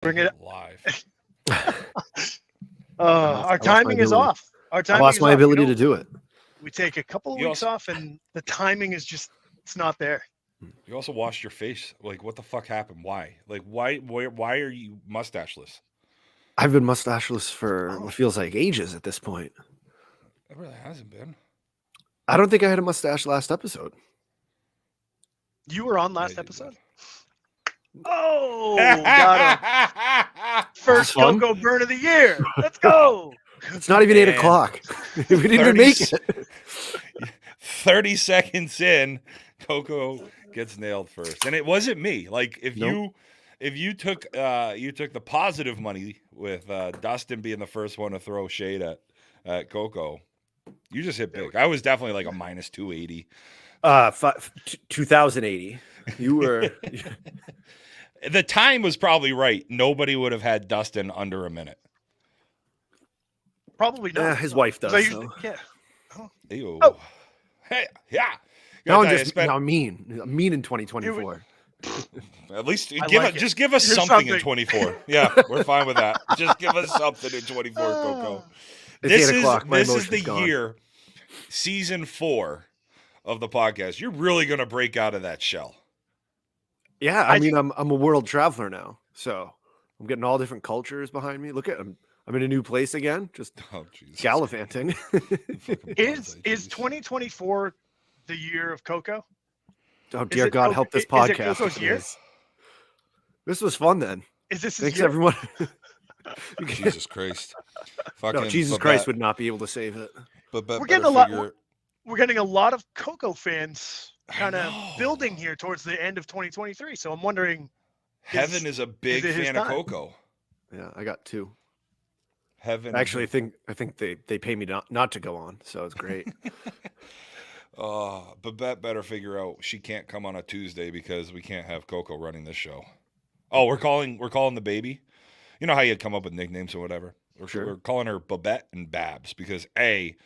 Bring it live. Our timing is off. Our I timing lost is my off. ability to do it. We take a couple of You weeks also- off, and the timing is just, it's not there. You also washed your face. Like, what the fuck happened? Why? Like, why are you mustacheless? I've been mustacheless for what feels like ages at this point. It really hasn't been. I don't think I had a mustache last episode. You were on last Yeah, you episode? did. Oh, got him. First fun. cocoa burn of the year. Let's go. It's not even 8 And o'clock. We didn't even make it. 30 seconds in, Coco gets nailed first, and it wasn't me. Like if Nope. you took the positive money with Dustin being the first one to throw shade at Coco, you just hit big. I was definitely like a minus 280. 2080. You were. The time was probably right. Nobody would have had Dustin under a minute. Probably not. His wife does. I usually, So. yeah. Ew. Oh. Hey, yeah. Now Gotta I'm tell you, just now mean. I'm mean in 2024. at least I give like it. it. Just give us Here's something in something. 24. Yeah, we're fine with that. Just give us something in 24, Coco. It's 8 o'clock. My This is emotion's the gone. year, season 4 of the podcast. You're really gonna break out of that shell. Yeah, I I mean, think- I'm a world traveler now, so I'm getting all different cultures behind me. Look at I'm in a new place again, just Oh Jesus. gallivanting. Fucking Is bonsai, jeez. 2024 the year of cocoa? Oh dear it God, Coco- help this is it podcast. Coco's if it year? is. This was fun then. Is this his Thanks year? everyone. Jesus Christ. Fucking No, Jesus Babette- Christ would not be able to save it. Babette We're getting better a lot- figure- We're getting a lot of cocoa fans I kind of know. building here towards the end of 2023. So I'm wondering, Heaven is a big it his fan of time? Coco. Yeah, I got 2. Heaven. Actually, I think they pay me not to go on, so it's great. Babette better figure out she can't come on a Tuesday because we can't have Coco running this show. Oh, we're calling the baby. You know how you'd come up with nicknames or whatever. Sure. We're calling her Babette and Babs because A,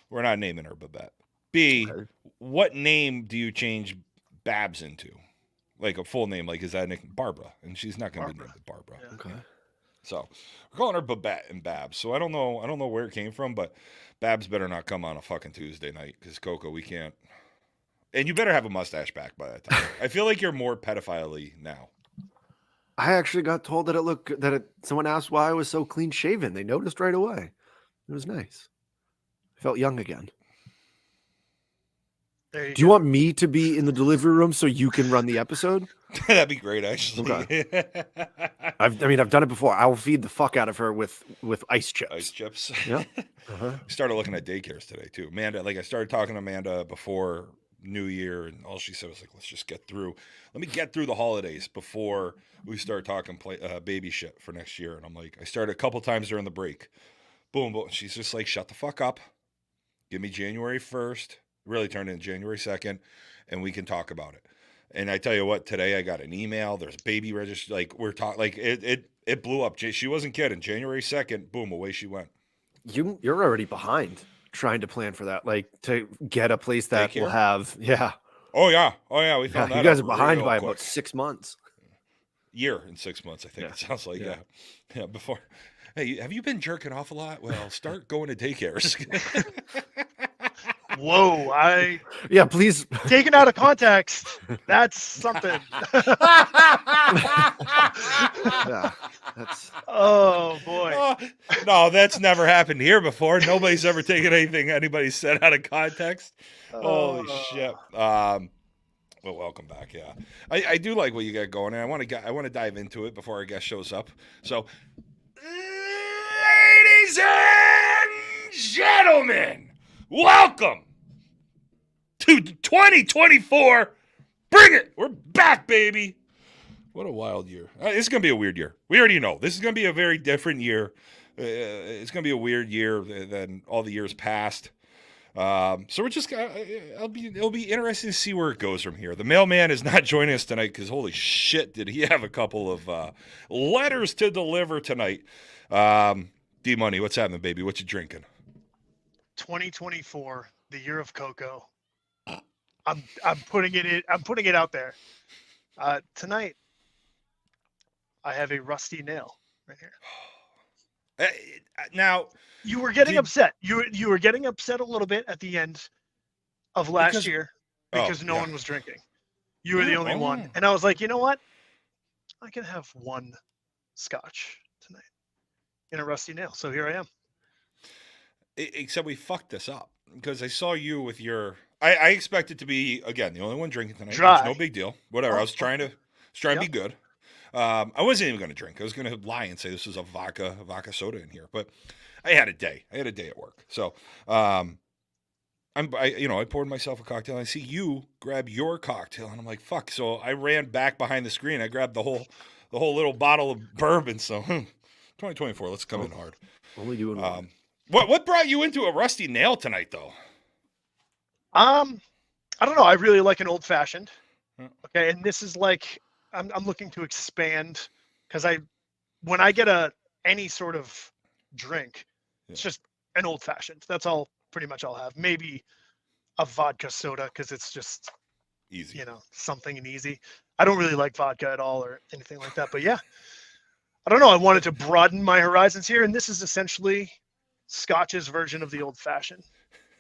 we're not naming her Babette. B, Okay. what name do you change Babs into? Like a full name, like is that a nickname? Barbara, and she's not going to be Barbara. named Barbara. Yeah. Okay. So we're calling her Babette and Babs. So I don't know where it came from, but Babs better not come on a fucking Tuesday night because Coco, we can't. And you better have a mustache back by that time. I feel like you're more pedophile-y now. I actually got told that someone asked why I was so clean shaven. They noticed right away. It was nice. I felt young again. there you Do you go. want me to be in the delivery room so you can run the episode? That'd be great, actually. I've done it before. I will feed the fuck out of her with ice chips. Ice chips. Yeah. Uh-huh. Started looking at daycares today too. Amanda, like I started talking to Amanda before New Year, and all she said was like, "Let's just get through. Let me get through the holidays before we start talking baby shit for next year." And I'm like, I started a couple times during the break. Boom, boom. She's just like, "Shut the fuck up. Give me January 1st." Really turned in January 2nd, and we can talk about it. And I tell you what, today I got an email. There's baby register. Like we're talking. Like it blew up. She wasn't kidding. January 2nd, boom, away she went. You're already behind trying to plan for that, like to get a place that will Daycare? have. Yeah. Oh yeah. We Yeah, found that you guys out are behind real by quick. about 6 months. Year in 6 months, I think Yeah. it sounds like. Yeah. Yeah. Before, hey, have you been jerking off a lot? Well, start going to daycares. Whoa, I Yeah, please. taken out of context. That's something. Yeah, that's Oh boy. Oh, no, that's never happened here before. Nobody's ever taken anything anybody said out of context. Holy shit. Well, welcome back. Yeah, I do like what you got going, and I want to dive into it before our guest shows up. So, ladies and gentlemen, welcome to 2024. Bring it. We're back, baby. What a wild year. This is going to be a weird year. We already know. This is going to be a very different year. It's going to be a weird year than all the years past. So we're just it'll be interesting to see where it goes from here. The mailman is not joining us tonight because holy shit, did he have a couple of letters to deliver tonight. D Money, what's happening, baby? What you drinking? 2024, the year of cocoa. I'm putting it in, I'm putting it out there. Tonight I have a rusty nail right here. Now, You were getting Did- upset. You were getting upset a little bit at the end of last Because- year oh, because no yeah. one was drinking. You were the Yeah, only one. oh. And I was like, you know what? I can have one scotch tonight in a rusty nail. So here I am. Except we fucked this up because I saw you with your. I expected to be again the only one drinking tonight. Dry. Which, no big deal. Whatever. I was trying to be good. I wasn't even going to drink. I was going to lie and say this was a vodka soda in here, but I had a day. I had a day at work, so I poured myself a cocktail. And I see you grab your cocktail, and I'm like, fuck. So I ran back behind the screen. I grabbed the whole little bottle of bourbon. So 2024, let's come in hard. Only doing one. What brought you into a rusty nail tonight, though? I don't know. I really like an old fashioned. Yeah. Okay, and this is like I'm looking to expand because when I get any sort of drink, it's just an old fashioned. That's all pretty much I'll have. Maybe a vodka soda because it's just Easy. something and easy. I don't really like vodka at all or anything like that. But yeah, I don't know. I wanted to broaden my horizons here, and this is essentially Scotch's version of the old fashioned.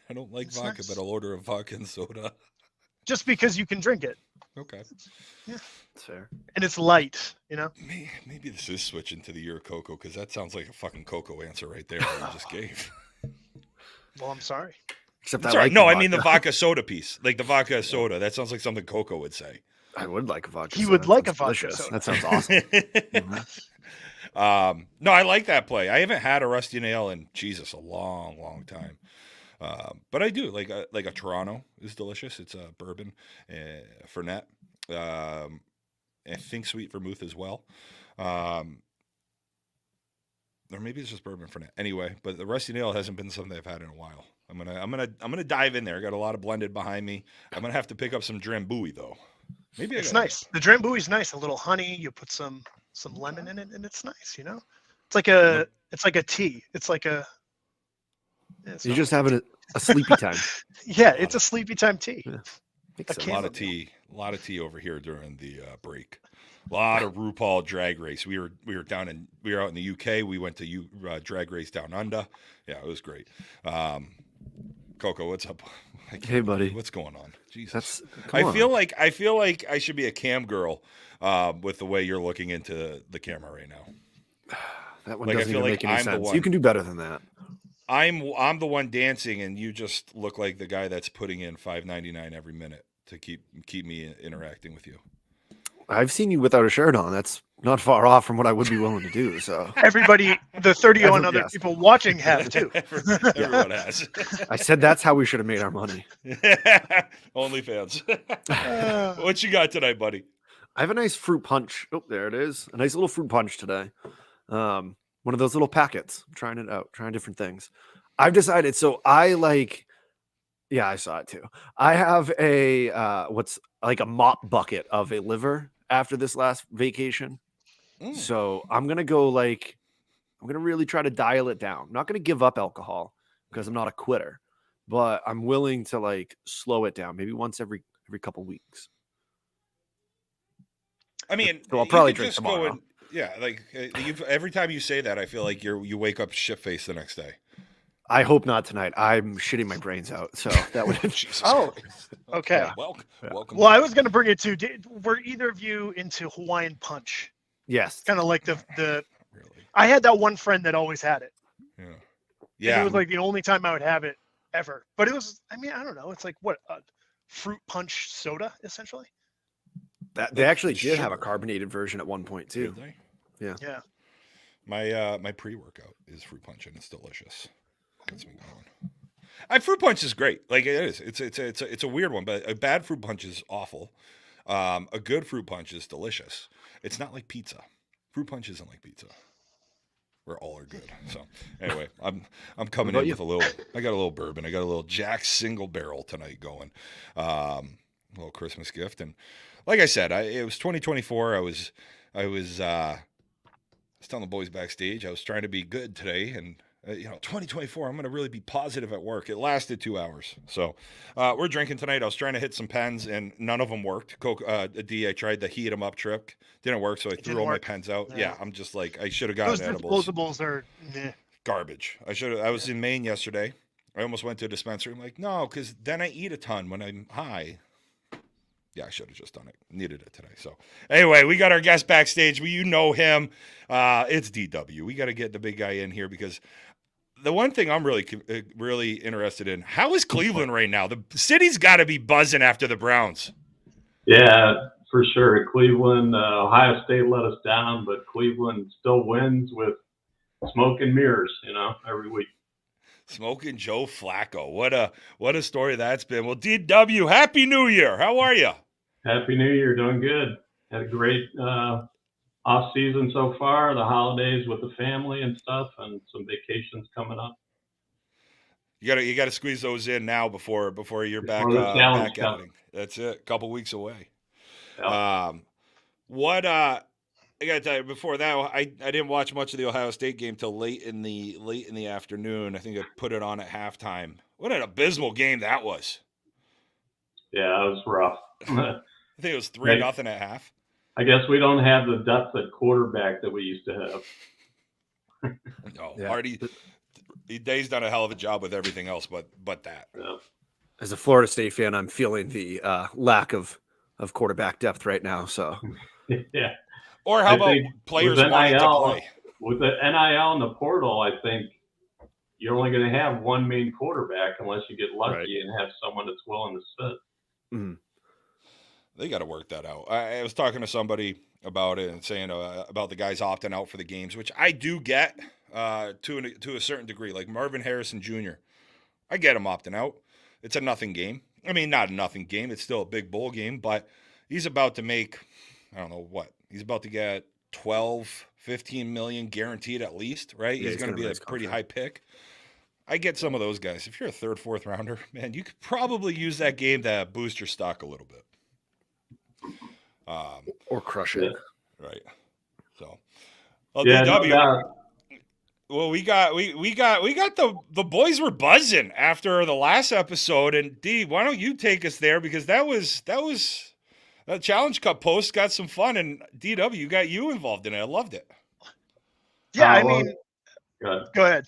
I don't like It's vodka, nice. but I'll order a vodka and soda. Just because you can drink it. Okay. That's fair. And it's light, Maybe this is switching to the year of cocoa because that sounds like a fucking cocoa answer right there that you just gave. Well, I'm sorry. Except Sorry, like no, the I mean the vodka. vodka soda piece, like the vodka soda. That sounds like something Coco would say. I would like a vodka. He soda. would That like sounds a vodka delicious. soda. That sounds awesome. No, I like that play. I haven't had a rusty nail in Jesus a long, long time. But I do like a Toronto is delicious. It's a bourbon, Fernet. I think sweet vermouth as well. Or maybe it's just bourbon Fernet. Anyway, but the rusty nail hasn't been something I've had in a while. I'm gonna dive in there. I got a lot of blended behind me. I'm gonna have to pick up some Drambuie though. Maybe It's nice. The Drambuie's nice. A little honey. You put some lemon in it, and it's nice. It's like a tea. It's like a. It's You're not just like having a sleepy time. Yeah, it's a sleepy time tea. Yeah. A a lot of tea over here during the break. A lot of RuPaul Drag Race. We were out in the UK. We went to Drag Race Down Under. Yeah, it was great. Coco, what's up? Hey, buddy. What's going on? Jesus. Come I on. feel like I should be a cam girl with the way you're looking into the camera right now. That one Like, I doesn't feel even like make any I'm the sense. one. You can do better than that. I'm the one dancing, and you just look like the guy that's putting in $5.99 every minute to keep me interacting with you. I've seen you without a shirt on. That's not far off from what I would be willing to do. So Everybody, the 31 other Yes. people watching have too. Everyone has. I said that's how we should have made our money. OnlyFans. What you got tonight, buddy? I have a nice fruit punch. Oh, there it is. A nice little fruit punch today. One of those little packets. I'm trying it out, trying different things. I've decided. So I like. Yeah, I saw it too. I have a what's like a mop bucket of a liver after this last vacation. Mm. So I'm gonna go like I'm gonna really try to dial it down. I'm not gonna give up alcohol because I'm not a quitter, but I'm willing to like slow it down, maybe once every couple weeks. I mean, So I'll you probably could drink just tomorrow. go and yeah, like every time you say that, I feel like you wake up shit faced the next day. I hope not tonight. I'm shitting my brains out. So that would Jesus Oh, Christ. okay. Yeah. Welcome. Well, I was going to bring it to. Were either of you into Hawaiian Punch? yes. Kind of like the. Really? I had that one friend that always had it. Yeah. And Yeah. it was like the only time I would have it ever. But it was. I mean, I don't know. It's like what a fruit punch soda essentially. That they actually did have a Sugar. carbonated version at one point too. Did they? Yeah. My pre-workout is fruit punch and it's delicious. Gets me going. Fruit punch is great. Like it is. It's a weird one, but a bad fruit punch is awful. A good fruit punch is delicious. It's not like pizza. Fruit punch isn't like pizza. Where all are good. So anyway, I'm coming about in you? with a little. I got a little bourbon. I got a little Jack Single Barrel tonight going. A little Christmas gift, and like I said, it was 2024. I was telling the boys backstage I was trying to be good today, and 2024, I'm going to really be positive at work. It lasted 2 hours. So we're drinking tonight. I was trying to hit some pens, and none of them worked. I tried the heat 'em up trick. Didn't work, so I threw all my pens out. Yeah, I'm just like, I should have gotten Those edibles. disposables are Garbage. I was in Maine yesterday. I almost went to a dispensary. I'm like, no, because then I eat a ton when I'm high. Yeah, I should have just done it. Needed it today. So anyway, we got our guest backstage. You know him. It's DW. We got to get the big guy in here because the one thing I'm really interested in, how is Cleveland right now? The city's got to be buzzing after the Browns. Yeah, for sure. Cleveland, Ohio State let us down, but Cleveland still wins with smoke and mirrors, every week. Smoking Joe Flacco. What a story that's been. Well, DW, Happy New Year. How are you? Happy New Year. Doing good. Had a great off season so far, the holidays with the family and stuff, and some vacations coming up. You gotta squeeze those in now before you're back back at it. That's it. A couple weeks away. Yeah. I gotta tell you, before that, I didn't watch much of the Ohio State game till late in the afternoon. I think I put it on at halftime. What an abysmal game that was. Yeah, it was rough. I think it was 3-0 at half. I guess we don't have the depth at quarterback that we used to have. No, yeah. Hardy. Day's done a hell of a job with everything else, but that. Yeah. As a Florida State fan, I'm feeling the lack of quarterback depth right now. So, yeah. Or how about players wanting to play? With the NIL and the portal, I think you're only going to have one main quarterback unless you get lucky and have someone that's willing to sit. Mm-hmm. They got to work that out. I was talking to somebody about it and saying about the guys opting out for the games, which I do get to a certain degree. Like Marvin Harrison Jr., I get him opting out. It's a nothing game. I mean, not a nothing game. It's still a big bowl game, but he's about to make, I don't know what. He's about to get 12, 15 million guaranteed at least, right? Yeah, he's going to be a pretty high pick. I get some of those guys. If you're a third, fourth rounder, man, you could probably use that game to boost your stock a little bit. Or crush it. Right. So, DW. Well, we got the boys were buzzing after the last episode, and D, why don't you take us there, because that was that Challenge Cup post got some fun, and DW, you got you involved in it. I loved it. Yeah, I mean, go ahead.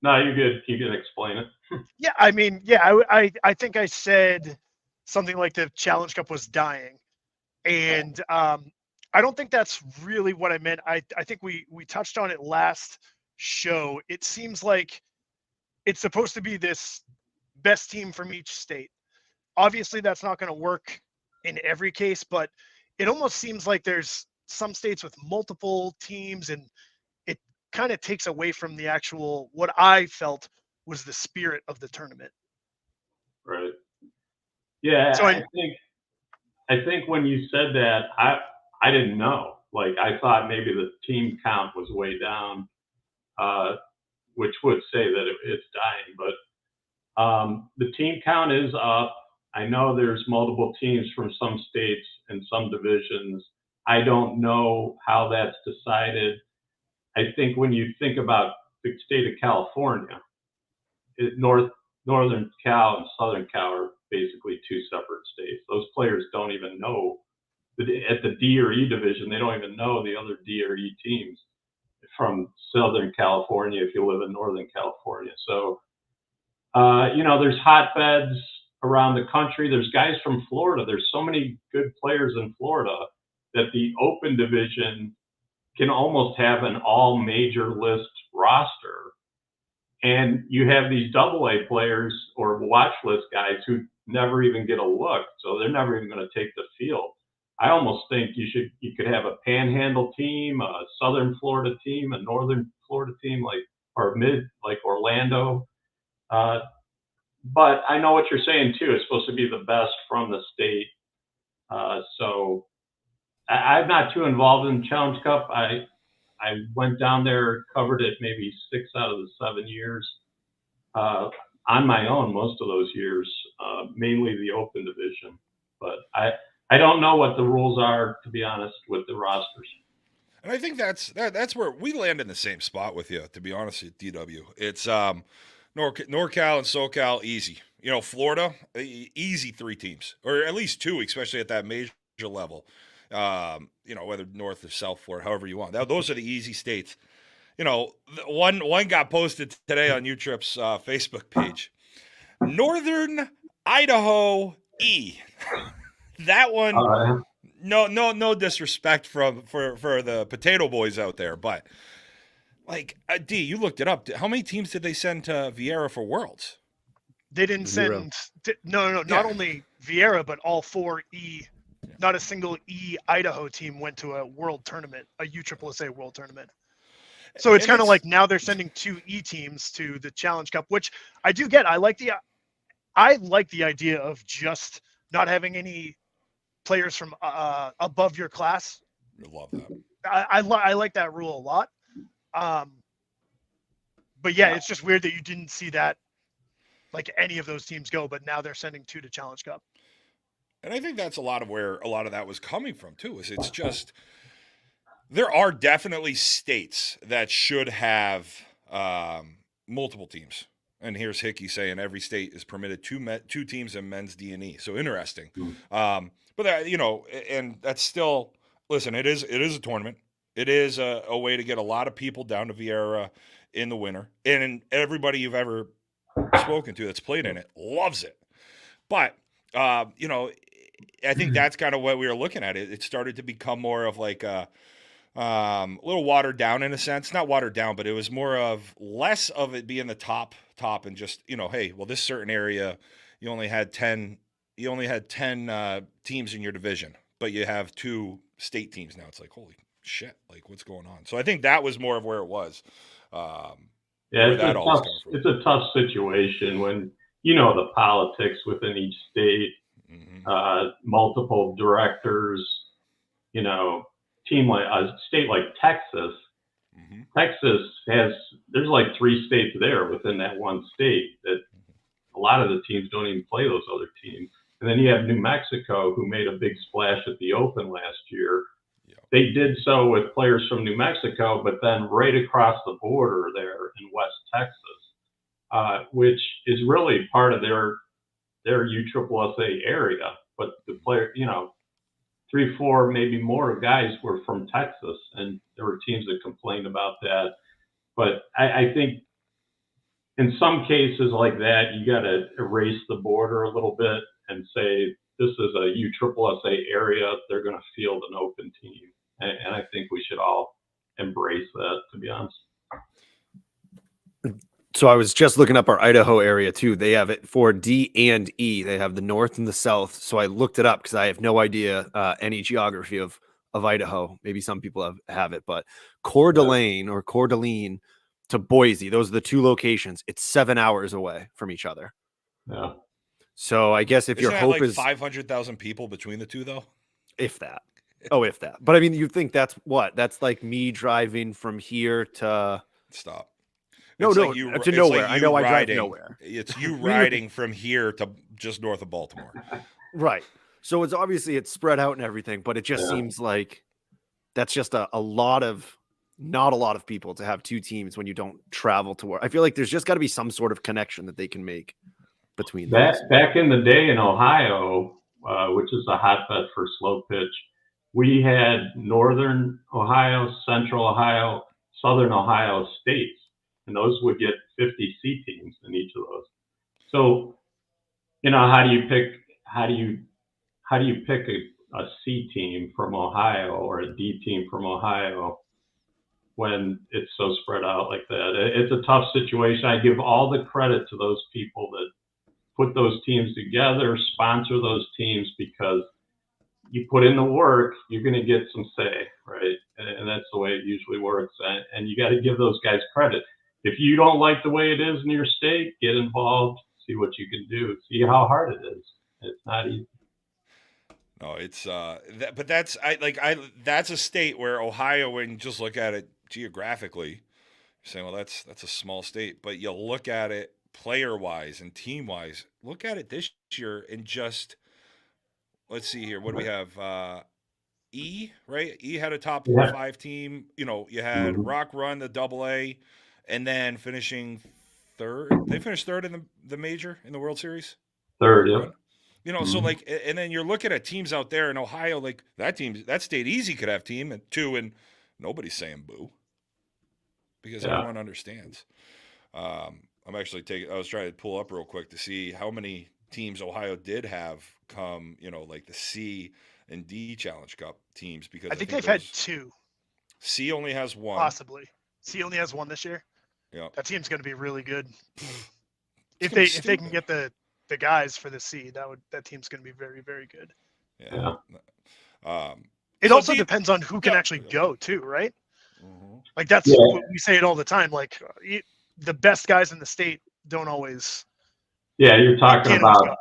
No, you're good. You can explain it. Yeah, I mean, yeah, I think I said something like the Challenge Cup was dying, and I don't think that's really what I meant. I think we touched on it last show. It seems like it's supposed to be this best team from each state. Obviously, that's not going to work in every case, but it almost seems like there's some states with multiple teams, and it kind of takes away from the actual, what I felt was the spirit of the tournament. Right. Yeah, so I think when you said that, I didn't know. Like, I thought maybe the team count was way down, which would say that it's dying. But the team count is up. I know there's multiple teams from some states and some divisions. I don't know how that's decided. I think when you think about the state of California, Northern Cal and Southern Cal are basically two separate states. Those players don't even know. At the D or E division, they don't even know the other D or E teams from Southern California if you live in Northern California. So, there's hotbeds around the country. There's guys from Florida. There's so many good players in Florida that the open division can almost have an all major list roster. And you have these AA players or watch list guys who never even get a look. So they're never even going to take the field. I almost think you could have a panhandle team, a Southern Florida team, a Northern Florida team, or mid, like Orlando. But I know what you're saying too. It's supposed to be the best from the state. So I'm not too involved in Challenge Cup. I went down there, covered it maybe 6 out of the 7 years on my own most of those years, mainly the open division. But I don't know what the rules are, to be honest, with the rosters. And I think that's where we land in the same spot with you, to be honest with DW. It's NorCal and SoCal, easy. Florida, easy 3 teams, or at least 2, especially at that major level. Whether North or South Florida, however you want. Those are the easy states. One got posted today on UTRIP's Facebook page. Northern Idaho E. That one. No disrespect for the potato boys out there, but D, you looked it up. How many teams did they send to Vieira for Worlds? They didn't 0. send. No. Not only Vieira, but all 4 E. Not a single E Idaho team went to a world tournament, a USSSA world tournament. So it's kind of like now they're sending 2 E teams to the Challenge Cup, which I do get. I like the idea of just not having any players from above your class. I love that. I like that rule a lot. But yeah, it's just weird that you didn't see that, like any of those teams go, but now they're sending 2 to Challenge Cup. And I think that's a lot of where a lot of that was coming from too. It's just there are definitely states that should have multiple teams. And here's Hickey saying every state is permitted 2 teams in men's D&E. So interesting. But that, and that's still, listen, it is a tournament. It is a way to get a lot of people down to Vieira in the winter. And everybody you've ever spoken to that's played in it loves it. But, I think that's kind of what we were looking at. It started to become more of like a little watered down in a sense. Not watered down, but it was more of less of it being the top and just, hey, well, this certain area, you only had 10 teams in your division, but you have 2 state teams now. It's like, holy shit, like what's going on? So I think that was more of where it was. It's a tough situation when the politics within each state, multiple directors, team like a state like Texas. Texas there's like 3 states there within that one state that a lot of the teams don't even play those other teams. And then you have New Mexico, who made a big splash at the Open last year. Yeah. They did so with players from New Mexico, but then right across the border there in West Texas, which is really part of their USSSA area. But the player, 3, 4, maybe more guys were from Texas, and there were teams that complained about that. But I think in some cases like that, you got to erase the border a little bit and say, this is a USSSA area. They're going to field an open team. And I think we should all embrace that, to be honest. So I was just looking up our Idaho area too. They have it for D and E. They have the North and the South. So I looked it up because I have no idea any geography of Idaho. Maybe some people have it, but Coeur d'Alene or Coeur d'Alene to Boise, those are the 2 locations. It's 7 hours away from each other. Yeah. So I guess if Isn't your hope like is 500,000 people between the 2, though, if that. Oh, if that. But I mean, you think that's like me driving from here to stop. No, it's no, like you, to nowhere. Like I know riding, I drive nowhere. It's you riding from here to just north of Baltimore. Right. So it's spread out and everything, but it just seems like that's just not a lot of people to have 2 teams when you don't travel to work. I feel like there's just got to be some sort of connection that they can make between that. Back in the day in Ohio, which is a hotbed for slow pitch, we had Northern Ohio, Central Ohio, Southern Ohio states, and those would get 50 C teams in each of those. So, how do you pick a C team from Ohio or a D team from Ohio when it's so spread out like that? It's a tough situation. I give all the credit to those people that put those teams together, sponsor those teams, because you put in the work, you're going to get some say, right? And that's the way it usually works. And you got to give those guys credit. If you don't like the way it is in your state, get involved, see what you can do, see how hard it is. It's not easy. No, it's but that's that's a state where Ohio, when you just look at it geographically, you're saying, well, that's a small state, but you look at it player wise and team wise. Look at it this year and just let's see here. What do we have? E, right? E had a top Yeah. 5 team. You know, you had Mhm. Rock Run, the AA, and then finishing third. They finished third in the major in the World Series. Third, Rock yep. Run. You know, so Mhm. like, and then you're looking at teams out there in Ohio, like that state easy could have team and 2, and nobody's saying boo because Yeah. everyone understands. I'm actually I was trying to pull up real quick to see how many teams Ohio did have come, you know, like the C and D Challenge Cup teams, because I I think think they've had those 2, C only has 1. possibly. C only has 1 this year. Yeah, That team's going to be really good. it's If gonna be they can stupid. get the guys for the C, that team's going to be very, very good. Yeah. Yeah. It So also D, depends on who can yeah, actually go too, right? hmm Like that's Yeah. we say it all the time. Like the best guys in the state don't always Yeah. You're talking can't always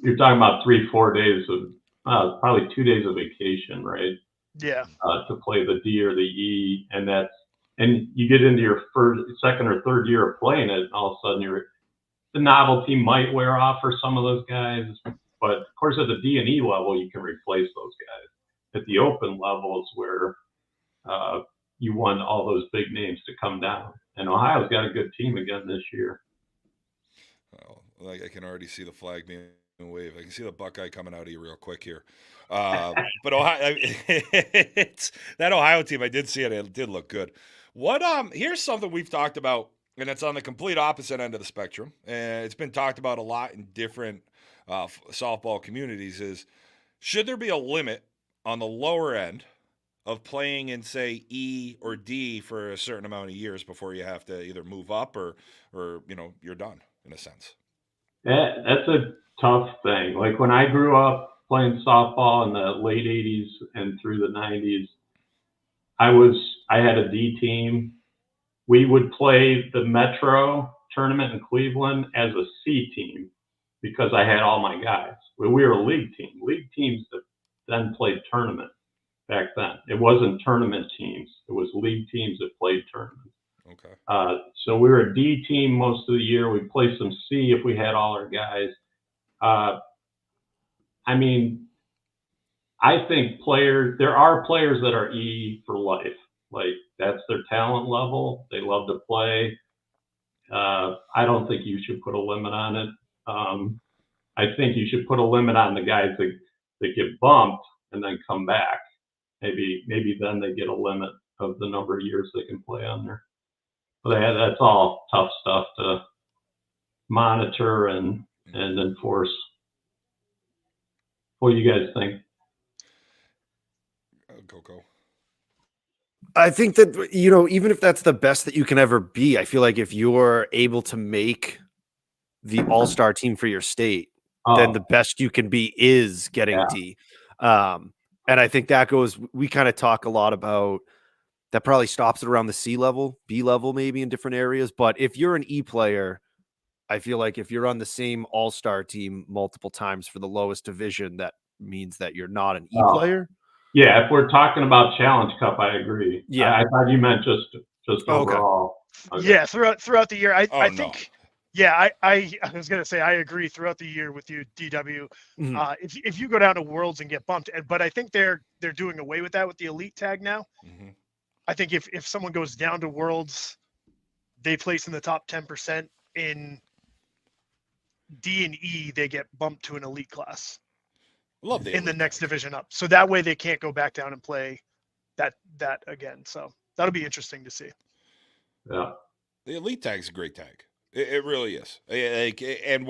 about go. 3-4 days of probably 2 days of vacation, right? Yeah, To play the D or the E, and you get into your second or third year of playing it, and all of a sudden the novelty might wear off for some of those guys, but of course at the D and E level you can replace those guys. At the open levels where uh, you want all those big names to come down, and Ohio's got a good team again this year. well, like I can already see the flag being waved. I can see the Buckeye coming out of you real quick here. But Ohio, it's that Ohio team. I did see it. It did look good. What Here's something we've talked about, and it's on the complete opposite end of the spectrum, and it's been talked about a lot in different softball communities. Is should there be a limit on the lower end of playing in, say, E or D for a certain amount of years before you have to either move up or you know, you're done in a sense? That's a tough thing. Like when I grew up playing softball in the late '80s and through the '90s, I had a D team. We would play the Metro tournament in Cleveland as a C team because I had all my guys. We were a league team. League teams that then played tournament back then. It wasn't tournament teams. It was league teams that played tournaments. Okay. So we were a D team most of the year. We'd play some C if we had all our guys. Uh, I mean, I think there are players that are E for life. Like that's their talent level. They love to play. I don't think you should put a limit on it. I think you should put a limit on the guys that get bumped and then come back. Maybe then they get a limit of the number of years they can play on there. But that's all tough stuff to monitor and enforce. What do you guys think? Coco. I think that, you know, even if that's the best that you can ever be, I feel like if you're able to make the all-star team for your state, then the Oh, best you can be is getting yeah. D. And I think that we kind of talk a lot about that, probably stops it around the C level, B level, maybe in different areas. But if you're an E player, I feel like if you're on the same all-star team multiple times for the lowest division, that means that you're not an E Oh, player. yeah. If we're talking about Challenge Cup, I agree. Yeah. I thought you meant just Oh, okay. overall. Okay. yeah. Throughout the year, Oh I no. think. Yeah, I was gonna say I agree throughout the year with you, DW. Mhm. If you go down to Worlds and get bumped, but I think they're doing away with that with the elite tag now. Mm-hmm. I think if someone goes down to Worlds, they place in the top 10%. In D and E, they get bumped to an elite class Love the in the elite next tag. division up. So that way they can't go back down and play that again. So that'll be interesting to see. Yeah. The elite tag's a great tag. It really is. Like, and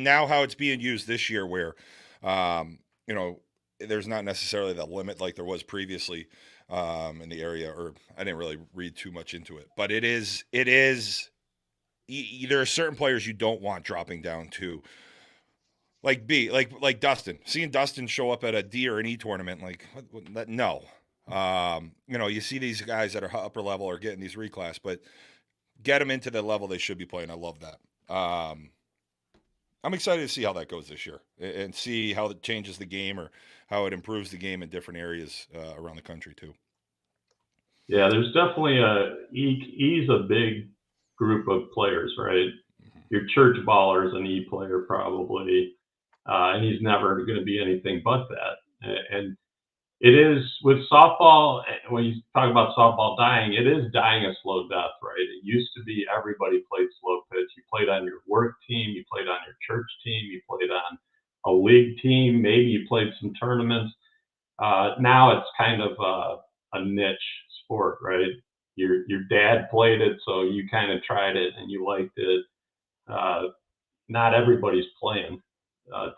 now how it's being used this year, where, you know, there's not necessarily the limit like there was previously, in the area, or I didn't really read too much into it, but it is. There are certain players you don't want dropping down to, like B, like Dustin. Seeing Dustin show up at a D or an E tournament, like no. You know, you see these guys that are upper level are getting these reclass, but get them into the level they should be playing. I love that. I'm excited to see how that goes this year and see how it changes the game or how it improves the game in different areas around the country too. Yeah, there's definitely E's a big group of players, right? Your church baller is an E player probably, and he's never going to be anything but that. And It is with softball. When you talk about softball dying, it is dying a slow death, right? It used to be everybody played slow pitch. You played on your work team, you played on your church team, you played on a league team, maybe you played some tournaments. Now it's kind of a niche sport, right? Your dad played it, so you kind of tried it and you liked it. Not everybody's playing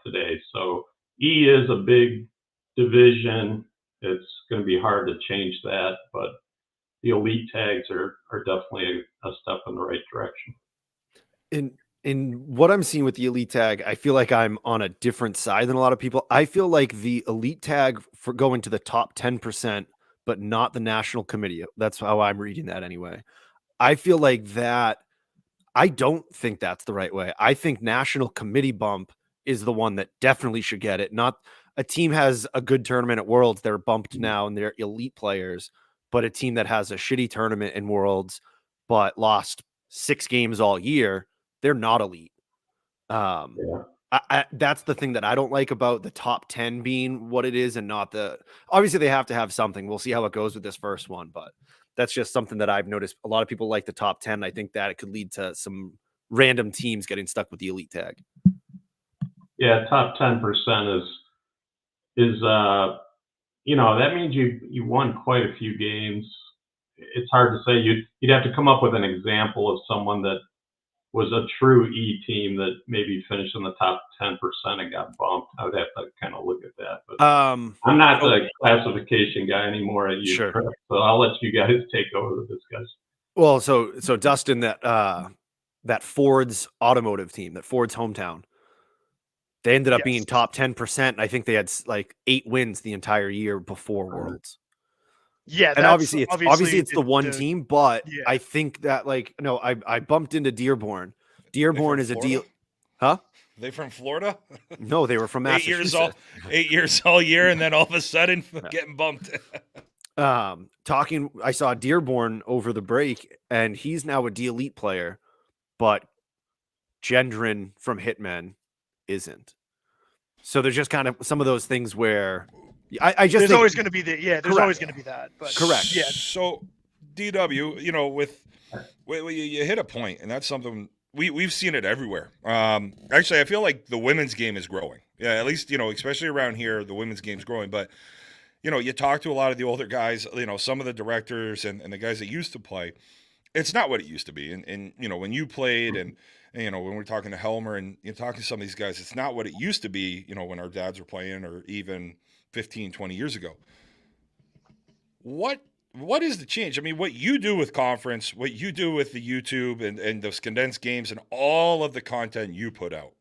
today, so E is a big division. It's going to be hard to change that, but the elite tags are definitely a step in the right direction. In what I'm seeing with the elite tag, I feel like I'm on a different side than a lot of people. I feel like the elite tag for going to the top 10%, but not the national committee. That's how I'm reading that anyway. I feel like that. I don't think that's the right way. I think national committee bump is the one that definitely should get it. Not a team has a good tournament at Worlds, they're bumped now and they're elite players, but a team that has a shitty tournament in Worlds but lost 6 games all year, they're not elite. That's the thing that I don't like about the top 10 being what it is and not the. Obviously, they have to have something. We'll see how it goes with this first one, but that's just something that I've noticed. A lot of people like the top 10. I think that it could lead to some random teams getting stuck with the elite tag. Yeah, top 10% is that means you won quite a few games. It's hard to say. You'd have to come up with an example of someone that was a true E team that maybe finished in the top 10% and got bumped. I would have to kind of look at that. But I'm not the classification guy anymore at you, sure. So I'll let you guys take over the discussion. Well, so Dustin, that Ford's automotive team, that Ford's hometown, they ended up being top 10%. I think they had like 8 wins the entire year before Worlds. Yeah, and obviously it's the one team, but yeah. I think that I bumped into Dearborn. Dearborn is Florida? a deal, huh? They from Florida? No, they were from Massachusetts. 8 years all year, and then all of a sudden getting bumped. I saw Dearborn over the break, and he's now a D Elite player, but Gendron from Hitmen isn't. So there's just kind of some of those things where I just there's always going to be there's always going to be that. But correct. Yeah. So DW, with you hit a point, and that's something we've seen it everywhere. Actually, I feel like the women's game is growing. Yeah, at least especially around here, the women's game's growing. But you talk to a lot of the older guys, some of the directors and the guys that used to play. It's not what it used to be. And when you played and when we're talking to Helmer and you're talking to some of these guys, it's not what it used to be, when our dads were playing or even 15, 20 years ago. What is the change? I mean, what you do with conference, what you do with the YouTube and those condensed games and all of the content you put out,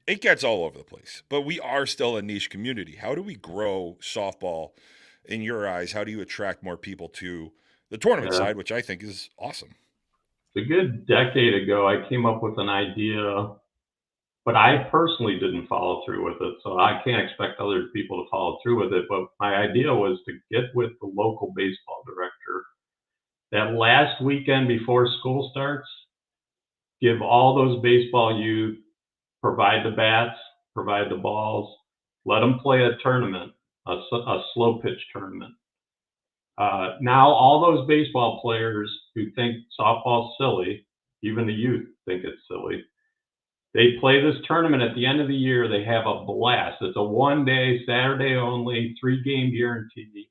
it gets all over the place. But we are still a niche community. How do we grow softball in your eyes? How do you attract more people to the tournament side, which I think is awesome? A good decade ago, I came up with an idea, but I personally didn't follow through with it. So I can't expect other people to follow through with it. But my idea was to get with the local baseball director that last weekend before school starts, give all those baseball youth, provide the bats, provide the balls, let them play a tournament, a slow pitch tournament. Now all those baseball players who think softball's silly, even the youth think it's silly, they play this tournament at the end of the year. They have a blast. It's a 1-day, Saturday only, 3-game guarantee.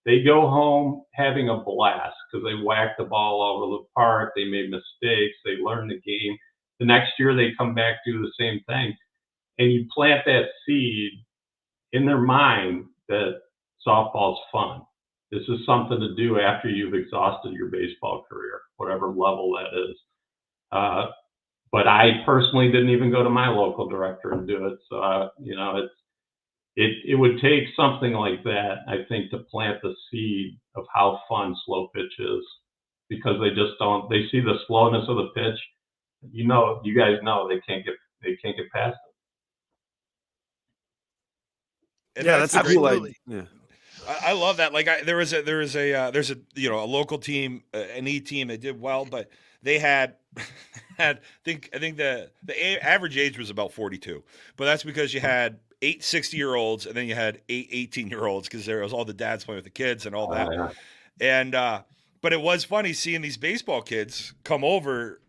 They go home having a blast because they whacked the ball all over the park. They made mistakes. They learned the game. The next year they come back, do the same thing. And you plant that seed in their mind that softball's fun. This is something to do after you've exhausted your baseball career, whatever level that is. But I personally didn't even go to my local director and do it. So, it would take something like that, I think, to plant the seed of how fun slow pitch is, because they just don't. They see the slowness of the pitch. You guys know they can't get past it. And yeah, that's absolutely. Yeah. I love that. Like there's a local team, an E team that did well, but they had I think the average age was about 42, but that's because you had 8 60-year-olds, and then you had 8 18-year-olds because there was all the dads playing with the kids and all that. Yeah. And but it was funny seeing these baseball kids come over,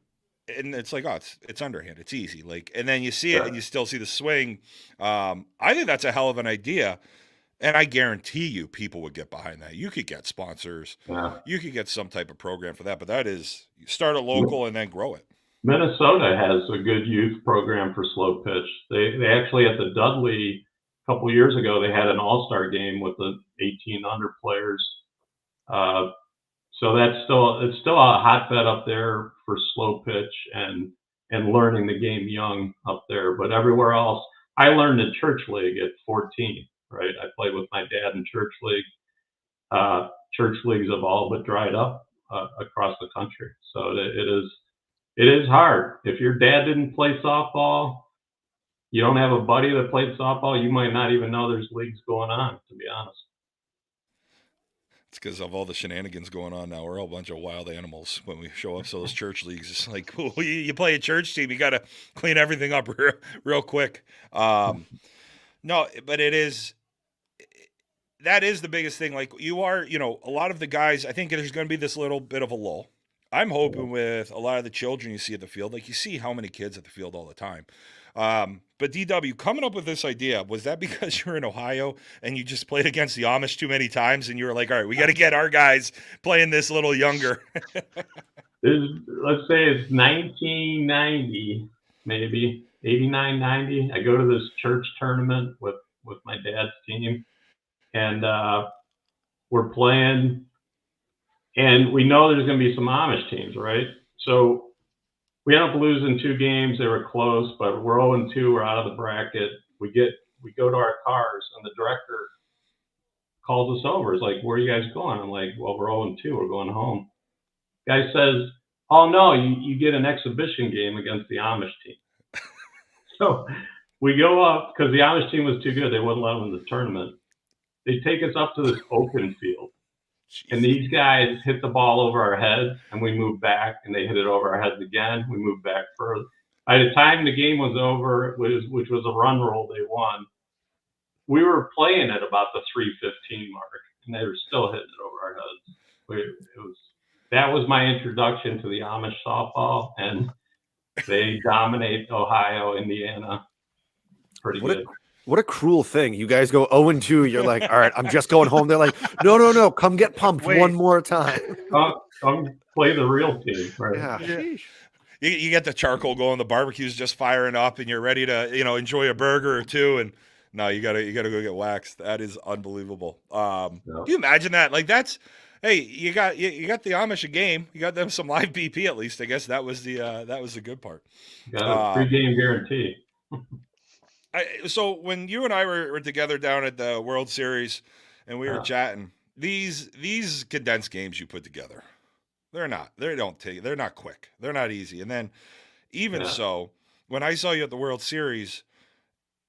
and it's like, oh, it's underhand, it's easy. Like, and then you see it, and you still see the swing. I think that's a hell of an idea, and I guarantee you, people would get behind that. You could get sponsors, you could get some type of program for that. But that is, you start a local and then grow it. Minnesota has a good youth program for slow pitch. They actually at the Dudley a couple of years ago, they had an all-star game with the 18 under players. So it's still a hotbed up there for slow pitch and learning the game young up there. But everywhere else, I learned in church league at 14. Right, I played with my dad in church league. Church leagues have all but dried up across the country. So it is hard. If your dad didn't play softball, you don't have a buddy that played softball, you might not even know there's leagues going on, to be honest. It's because of all the shenanigans going on now. We're all a bunch of wild animals when we show up to those church leagues. It's like, well, you play a church team, you got to clean everything up real quick. No, but that is the biggest thing. Like, you are, a lot of the guys, I think there's going to be this little bit of a lull. I'm hoping with a lot of the children you see at the field, like you see how many kids at the field all the time. But DW, coming up with this idea, was that because you're in Ohio and you just played against the Amish too many times and you were like, all right, we got to get our guys playing this a little younger? Let's say it's 1990, maybe 89, 90. I go to this church tournament with my dad's team, and we're playing, and we know there's going to be some Amish teams, right? So we end up losing 2 games. They were close, but we're 0-2. We're out of the bracket. We go to our cars, and the director calls us over. He's like, "Where are you guys going?" I'm like, "Well, we're 0-2. We're going home." Guy says, "Oh no, you get an exhibition game against the Amish team." So we go up because the Amish team was too good. They wouldn't let them in the tournament. They take us up to this open field. And these guys hit the ball over our heads, and we moved back, and they hit it over our heads again. We moved back further. By the time the game was over, which was a run roll, they won. We were playing at about the 3:15 mark, and they were still hitting it over our heads. That was my introduction to the Amish softball, and they dominate Ohio, Indiana, pretty good. What a cruel thing. You guys go 0-2. You're like, all right, I'm just going home. They're like, no, come get pumped one more time. Come play the real team. Right? Yeah. You get the charcoal going, the barbecue's just firing up, and you're ready to, enjoy a burger or two. And no, you gotta go get waxed. That is unbelievable. Can you imagine that? Like, that's, hey, you got the Amish a game. You got them some live BP at least. I guess that was the good part. Got a pre-game guarantee. So when you and I were together down at the World Series and we were chatting, these condensed games you put together, they're not quick. They're not easy. And then even so, when I saw you at the World Series,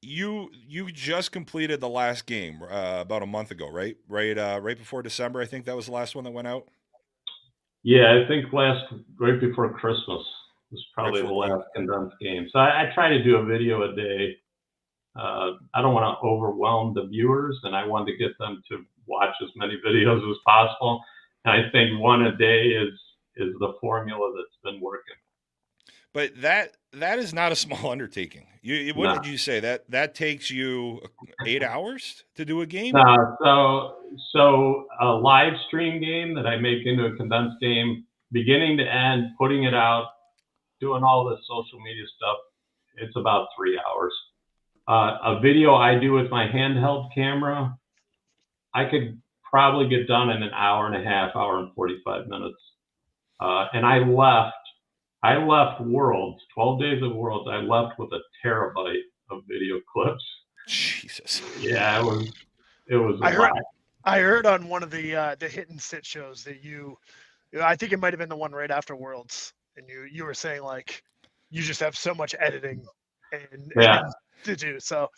you just completed the last game about a month ago, right? Right before December, I think that was the last one that went out. Yeah, I think right before Christmas was probably the last condensed game. So I try to do a video a day. I don't want to overwhelm the viewers, and I want to get them to watch as many videos as possible. And I think one a day is the formula that's been working. But that is not a small undertaking. What did you say? That takes you 8 hours to do a game? So a live stream game that I make into a condensed game, beginning to end, putting it out, doing all the social media stuff, it's about 3 hours. A video I do with my handheld camera, I could probably get done in an hour and a half, hour and 45 minutes. And I left Worlds, 12 days of Worlds, I left with a terabyte of video clips. Jesus. Yeah, it was a lot. I heard on one of the hit and sit shows that I think it might have been the one right after Worlds, and you were saying like you just have so much editing and to do. So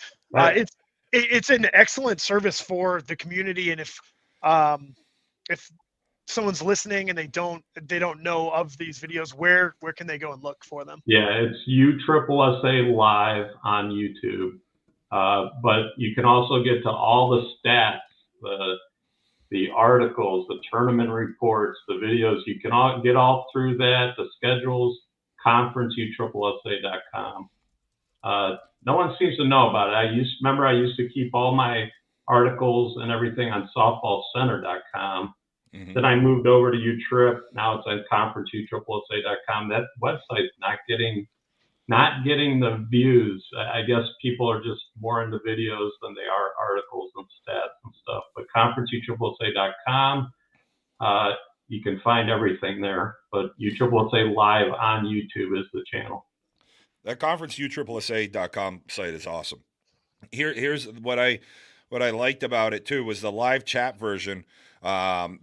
it's an excellent service for the community. And if someone's listening and they don't know of these videos, where can they go and look for them? Yeah, it's USSSA Live on YouTube. But you can also get to all the stats, the articles, the tournament reports, the videos. You can all get all through that, the schedules, conferenceuSSA.com. No one seems to know about it. I used to keep all my articles and everything on softballcenter.com. Mm-hmm. Then I moved over to UTrip. Now it's on conferenceuSSA.com. That website's not getting the views. I guess people are just more into videos than they are articles and stats and stuff. But conferenceuSSA.com, you can find everything there. But USSA Live on YouTube is the channel. That conferenceuSSA.com site is awesome. Here's what I liked about it too was the live chat version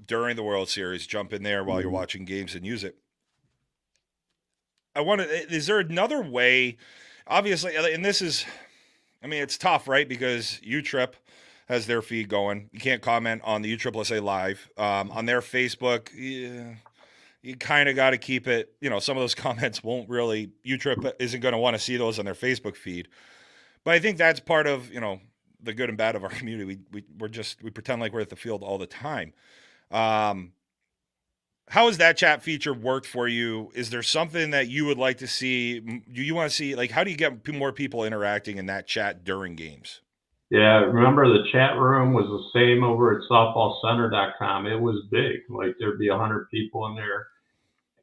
during the World Series. Jump in there while you're watching games and use it. Is there another way? Obviously, and this is, I mean, it's tough, right? Because UTrip has their feed going. You can't comment on the USSA Live. On their Facebook, you kind of got to keep it, some of those comments won't really, UTrip isn't going to want to see those on their Facebook feed. But I think that's part of, the good and bad of our community. We pretend like we're at the field all the time. How has that chat feature worked for you? Is there something that you would like to see? Do you want to see, how do you get more people interacting in that chat during games? Yeah, remember the chat room was the same over at softballcenter.com. It was big. Like there'd be 100 people in there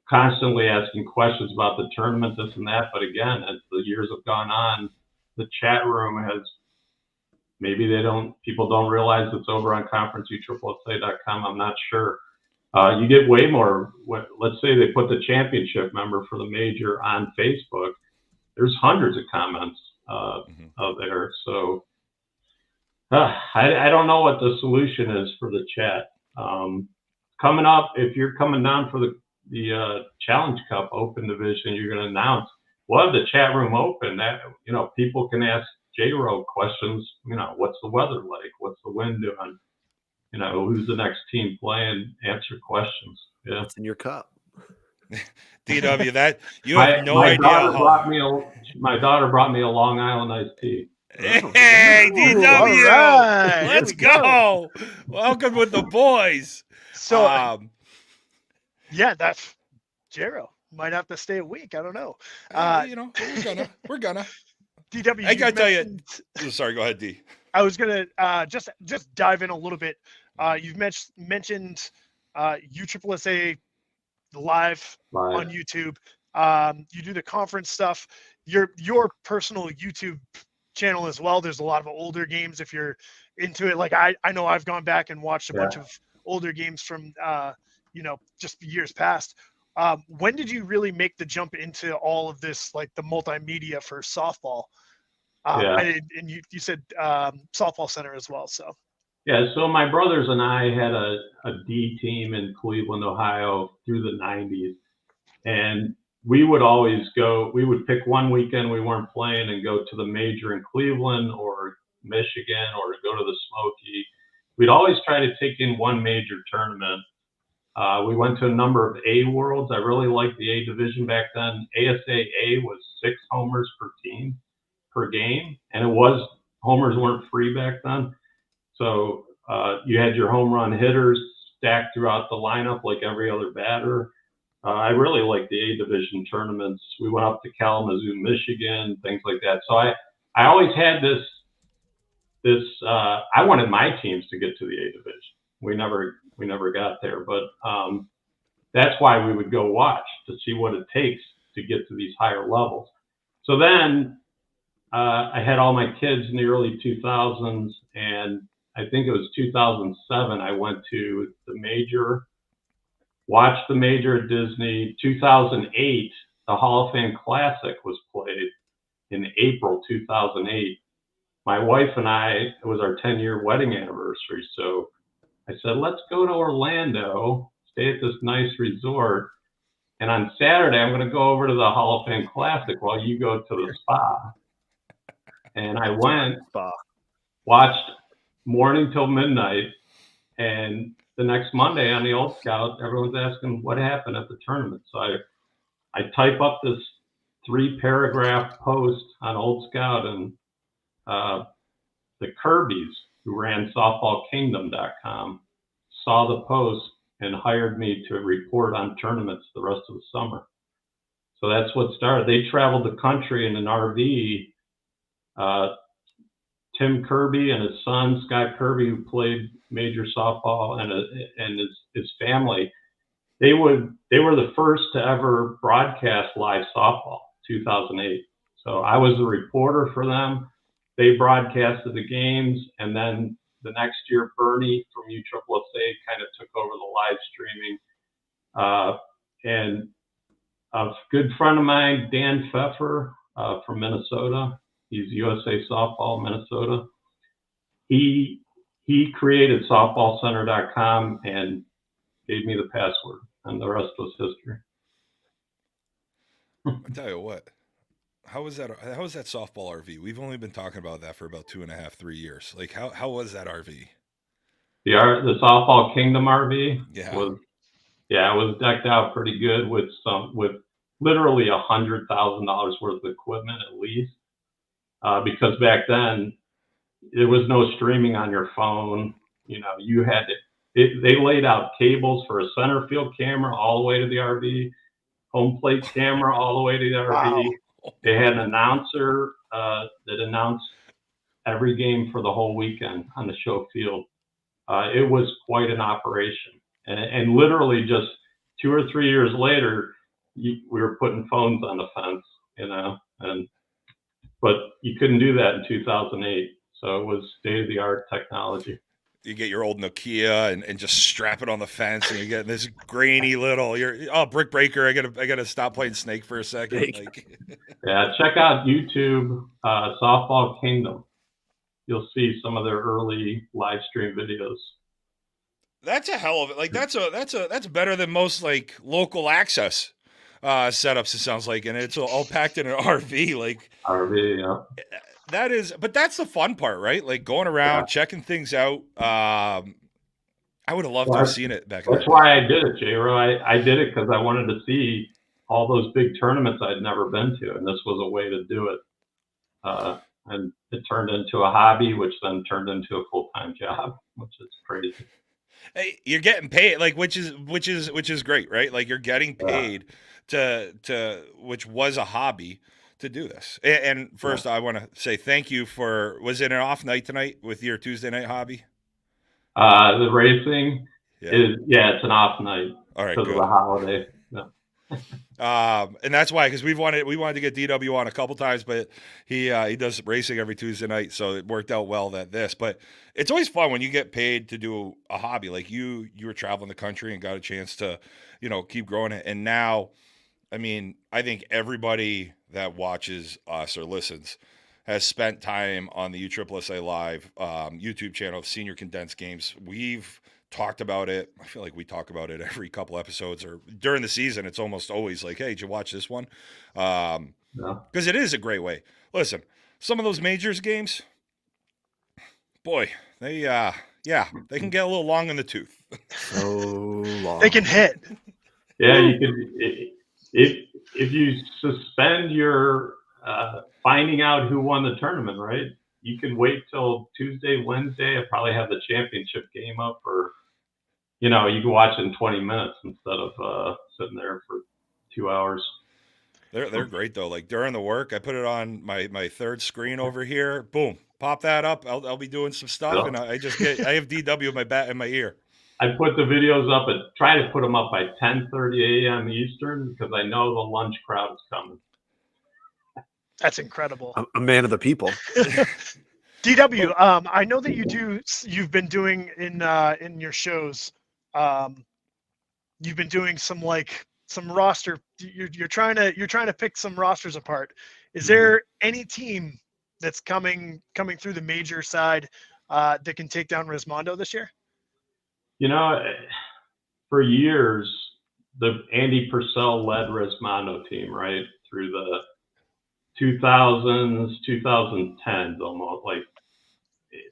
constantly asking questions about the tournament, this and that. But again, as the years have gone on, the chat room has, people don't realize it's over on conferenceuSSA.com. I'm not sure. You get way more. Let's say they put the championship member for the major on Facebook. There's hundreds of comments out there. So I don't know what the solution is for the chat. Coming up, if you're coming down for the Challenge Cup Open Division, you're going to announce. We'll have the chat room open. That people can ask J-Row questions. What's the weather like? What's the wind doing? Who's the next team playing? Answer questions. Yeah. What's in your cup? DW, that you have no idea. My daughter brought me a Long Island iced tea. Hey, DW, all right. let's go. Welcome with the boys. So, yeah, that's Jero. Might have to stay a week. I don't know. We're gonna. DW, I gotta tell you. Sorry, go ahead, D. I was gonna just dive in a little bit. You've mentioned USSA live on YouTube. You do the conference stuff. Your personal YouTube channel as well. There's a lot of older games if you're into it. Like I know I've gone back and watched a bunch of older games from just years past. When did you really make the jump into all of this, like the multimedia for softball? And you said Softball Center as well. So so my brothers and I had a D team in Cleveland, Ohio through the 90s, and we would always go. We would pick one weekend we weren't playing and go to the major in Cleveland or Michigan or go to the Smoky. We'd always try to take in one major tournament. We went to a number of A Worlds. I really liked the A division back then. ASA A was 6 homers per game, and homers weren't free back then. So you had your home run hitters stacked throughout the lineup like every other batter. I really liked the A division tournaments. We went up to Kalamazoo, Michigan, things like that. So I always had this I wanted my teams to get to the A division. We never got there, but that's why we would go watch to see what it takes to get to these higher levels. So then I had all my kids in the early 2000s, and I think it was 2007. I went to the major, watched the major at Disney. 2008, the Hall of Fame Classic was played in April 2008. My wife and I, it was our 10-year wedding anniversary. So I said, let's go to Orlando, stay at this nice resort. And on Saturday, I'm going to go over to the Hall of Fame Classic while you go to the spa. And I went, watched morning till midnight. And the next Monday on the Old Scout, everyone's asking what happened at the tournament. So I type up this 3-paragraph post on Old Scout, and the Kirbys, who ran softballkingdom.com, saw the post and hired me to report on tournaments the rest of the summer. So that's what started. They traveled the country in an RV. Tim Kirby and his son, Scott Kirby, who played major softball, and his family, they were the first to ever broadcast live softball, 2008. So I was the reporter for them. They broadcasted the games, and then the next year, Bernie from USSSA kind of took over the live streaming. And a good friend of mine, Dan Pfeffer from Minnesota, he's USA Softball Minnesota. He created softballcenter.com and gave me the password, and the rest was history. I tell you what, how was that softball RV? We've only been talking about that for about 2.5, 3 years. Like, how was that RV? The Softball Kingdom RV Yeah. it was decked out pretty good with literally $100,000 worth of equipment at least, because back then there was no streaming on your phone. You had to. They laid out cables for a center field camera all the way to the RV, home plate camera all the way to the RV. Wow. They had an announcer that announced every game for the whole weekend on the show field. It was quite an operation, and literally just 2 or 3 years later, we were putting phones on the fence, but you couldn't do that in 2008. So it was state of the art technology. You get your old Nokia and just strap it on the fence, and you get this grainy little. Brick breaker. I gotta stop playing Snake for a second. Like, yeah, check out YouTube, Softball Kingdom. You'll see some of their early live stream videos. That's a hell of it. Like, that's better than most like local access setups. It sounds like, and it's all packed in an RV. Like RV, yeah. That is, but that's the fun part, right? Like going around, checking things out. I would have loved to have seen it back then. That's why I did it, J-Ro. I did it because I wanted to see all those big tournaments I'd never been to, and this was a way to do it. And it turned into a hobby, which then turned into a full-time job, which is crazy. Hey, you're getting paid, like which is great, right? Like you're getting paid to which was a hobby to do this. And first, I want to say thank you for. Was it an off night tonight with your Tuesday night hobby? The racing it's an off night. All right, because of the holiday. And that's why, because we wanted to get DW on a couple times, but he does racing every Tuesday night, so it worked out well but it's always fun when you get paid to do a hobby. Like you were traveling the country and got a chance to, keep growing it. And now, I mean, I think everybody that watches us or listens has spent time on the USSSA Live YouTube channel, Senior Condensed Games. We've talked about it. I feel like we talk about it every couple episodes, or during the season. It's almost always like, hey, did you watch this one? Because it is a great way. Listen, some of those majors games, boy, they can get a little long in the tooth. So long. They can hit. Yeah, you could if you suspend your finding out who won the tournament, right? You could wait till Tuesday, Wednesday. I probably have the championship game up, or you can watch it in 20 minutes instead of sitting there for 2 hours. They're great though. Like during the work, I put it on my third screen over here. Boom, pop that up. I'll be doing some stuff, and I have DW in my ear. I put the videos up and try to put them up by 10:30 a.m. Eastern because I know the lunch crowd is coming. That's incredible. A man of the people. DW, I know that you've been doing in your shows, you've been doing some roster. You're trying to pick some rosters apart. Is there any team that's coming through the major side that can take down Rismondo this year? For years, the Andy Purcell led Rismondo team, right, through the 2000s, 2010s, almost like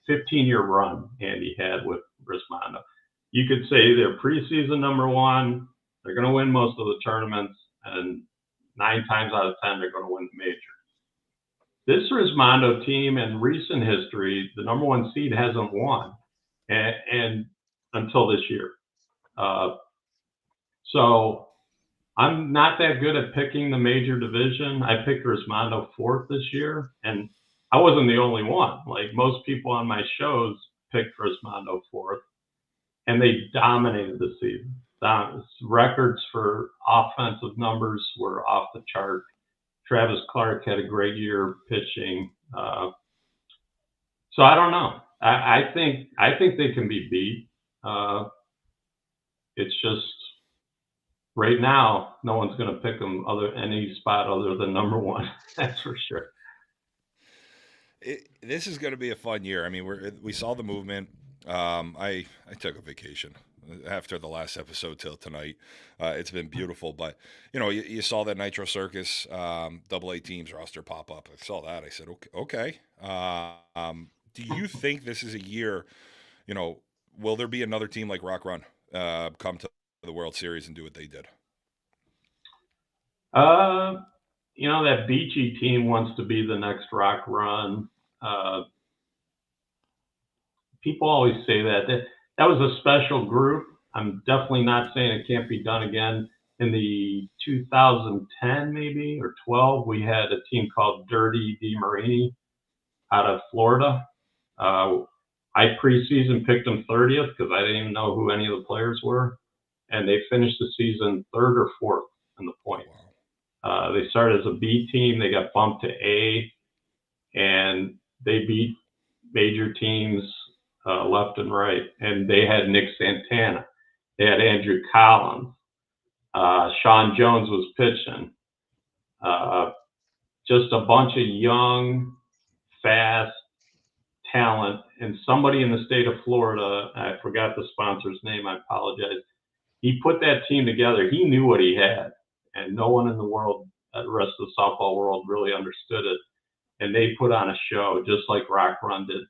15-year run Andy had with Rismondo. You could say they're preseason number one. They're going to win most of the tournaments, and 9 times out of 10, they're going to win the major. this Rismondo team in recent history, the number one seed hasn't won, and until this year. So I'm not that good at picking the major division. I picked Rismondo fourth this year, and I wasn't the only one. Like most people on my shows picked Rismondo fourth, and they dominated the season. Records for offensive numbers were off the chart. Travis Clark had a great year pitching. So I don't know. I think they can be beat. It's just right now, no one's going to pick them any spot other than number one. That's for sure. This is going to be a fun year. I mean, we saw the movement. I took a vacation after the last episode till tonight. It's been beautiful, but you saw that Nitro Circus AA teams roster pop up. I saw that. I said, okay. Do you think this is a year? Will there be another team like Rock Run come to the World Series and do what they did? That Beachy team wants to be the next Rock Run. People always say that was a special group. I'm definitely not saying it can't be done again. In the 2010 maybe or 12, we had a team called Dirty DeMarini out of Florida. I preseason picked them 30th because I didn't even know who any of the players were, and they finished the season third or fourth in the points. They started as a B team. They got bumped to A, and they beat major teams left and right. And they had Nick Santana. They had Andrew Collins. Sean Jones was pitching. Just a bunch of young, fast talent. And somebody in the state of Florida, I forgot the sponsor's name, I apologize. He put that team together. He knew what he had. And no one in the world, the rest of the softball world, really understood it. And they put on a show, just like Rock Run did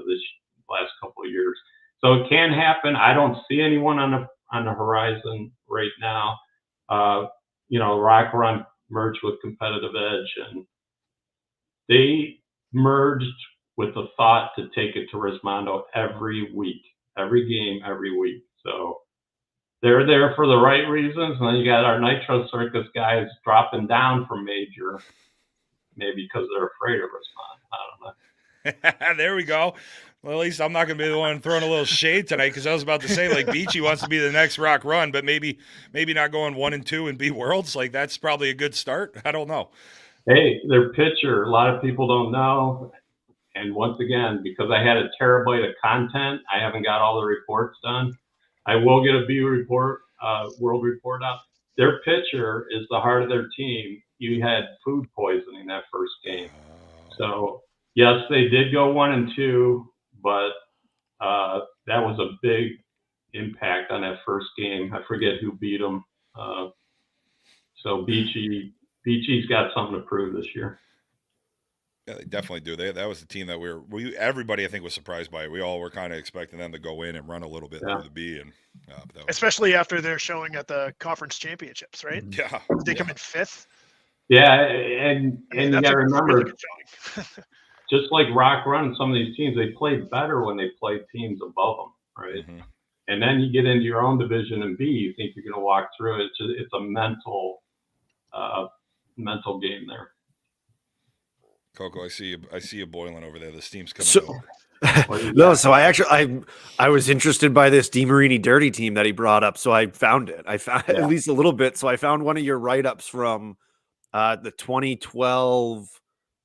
this last couple of years. So it can happen. I don't see anyone on the horizon right now. Rock Run merged with Competitive Edge, and they merged with the thought to take it to Rismondo every week, every game, every week. So they're there for the right reasons. And then you got our Nitro Circus guys dropping down from major, maybe because they're afraid of Rismondo. I don't know. There we go. Well, at least I'm not going to be the one throwing a little shade tonight, because I was about to say, like, Beachy wants to be the next Rock Run, but maybe not going 1-2 and be Worlds. Like, that's probably a good start. I don't know. Hey, their pitcher, a lot of people don't know. And once again, because I had a terabyte of content, I haven't got all the reports done. I will get a B report, world report out. Their pitcher is the heart of their team. You had food poisoning that first game. So, yes, they did go 1-2, but that was a big impact on that first game. I forget who beat them. So Beachy's got something to prove this year. Yeah, they definitely do. That was the team that everybody, I think, was surprised by. We all were kind of expecting them to go in and run a little bit through the B, and especially after their showing at the conference championships, right? Yeah, they come in fifth. Yeah, and you got to remember, really just like Rock Run, some of these teams, they played better when they played teams above them, right? Mm-hmm. And then you get into your own division in B, you think you're going to walk through it. It's a mental game there. Coco, I see you boiling over there. The steam's coming over. No, so I was interested by this DeMarini Dirty team that he brought up, so I found it. I found at least a little bit. So I found one of your write-ups from the 2012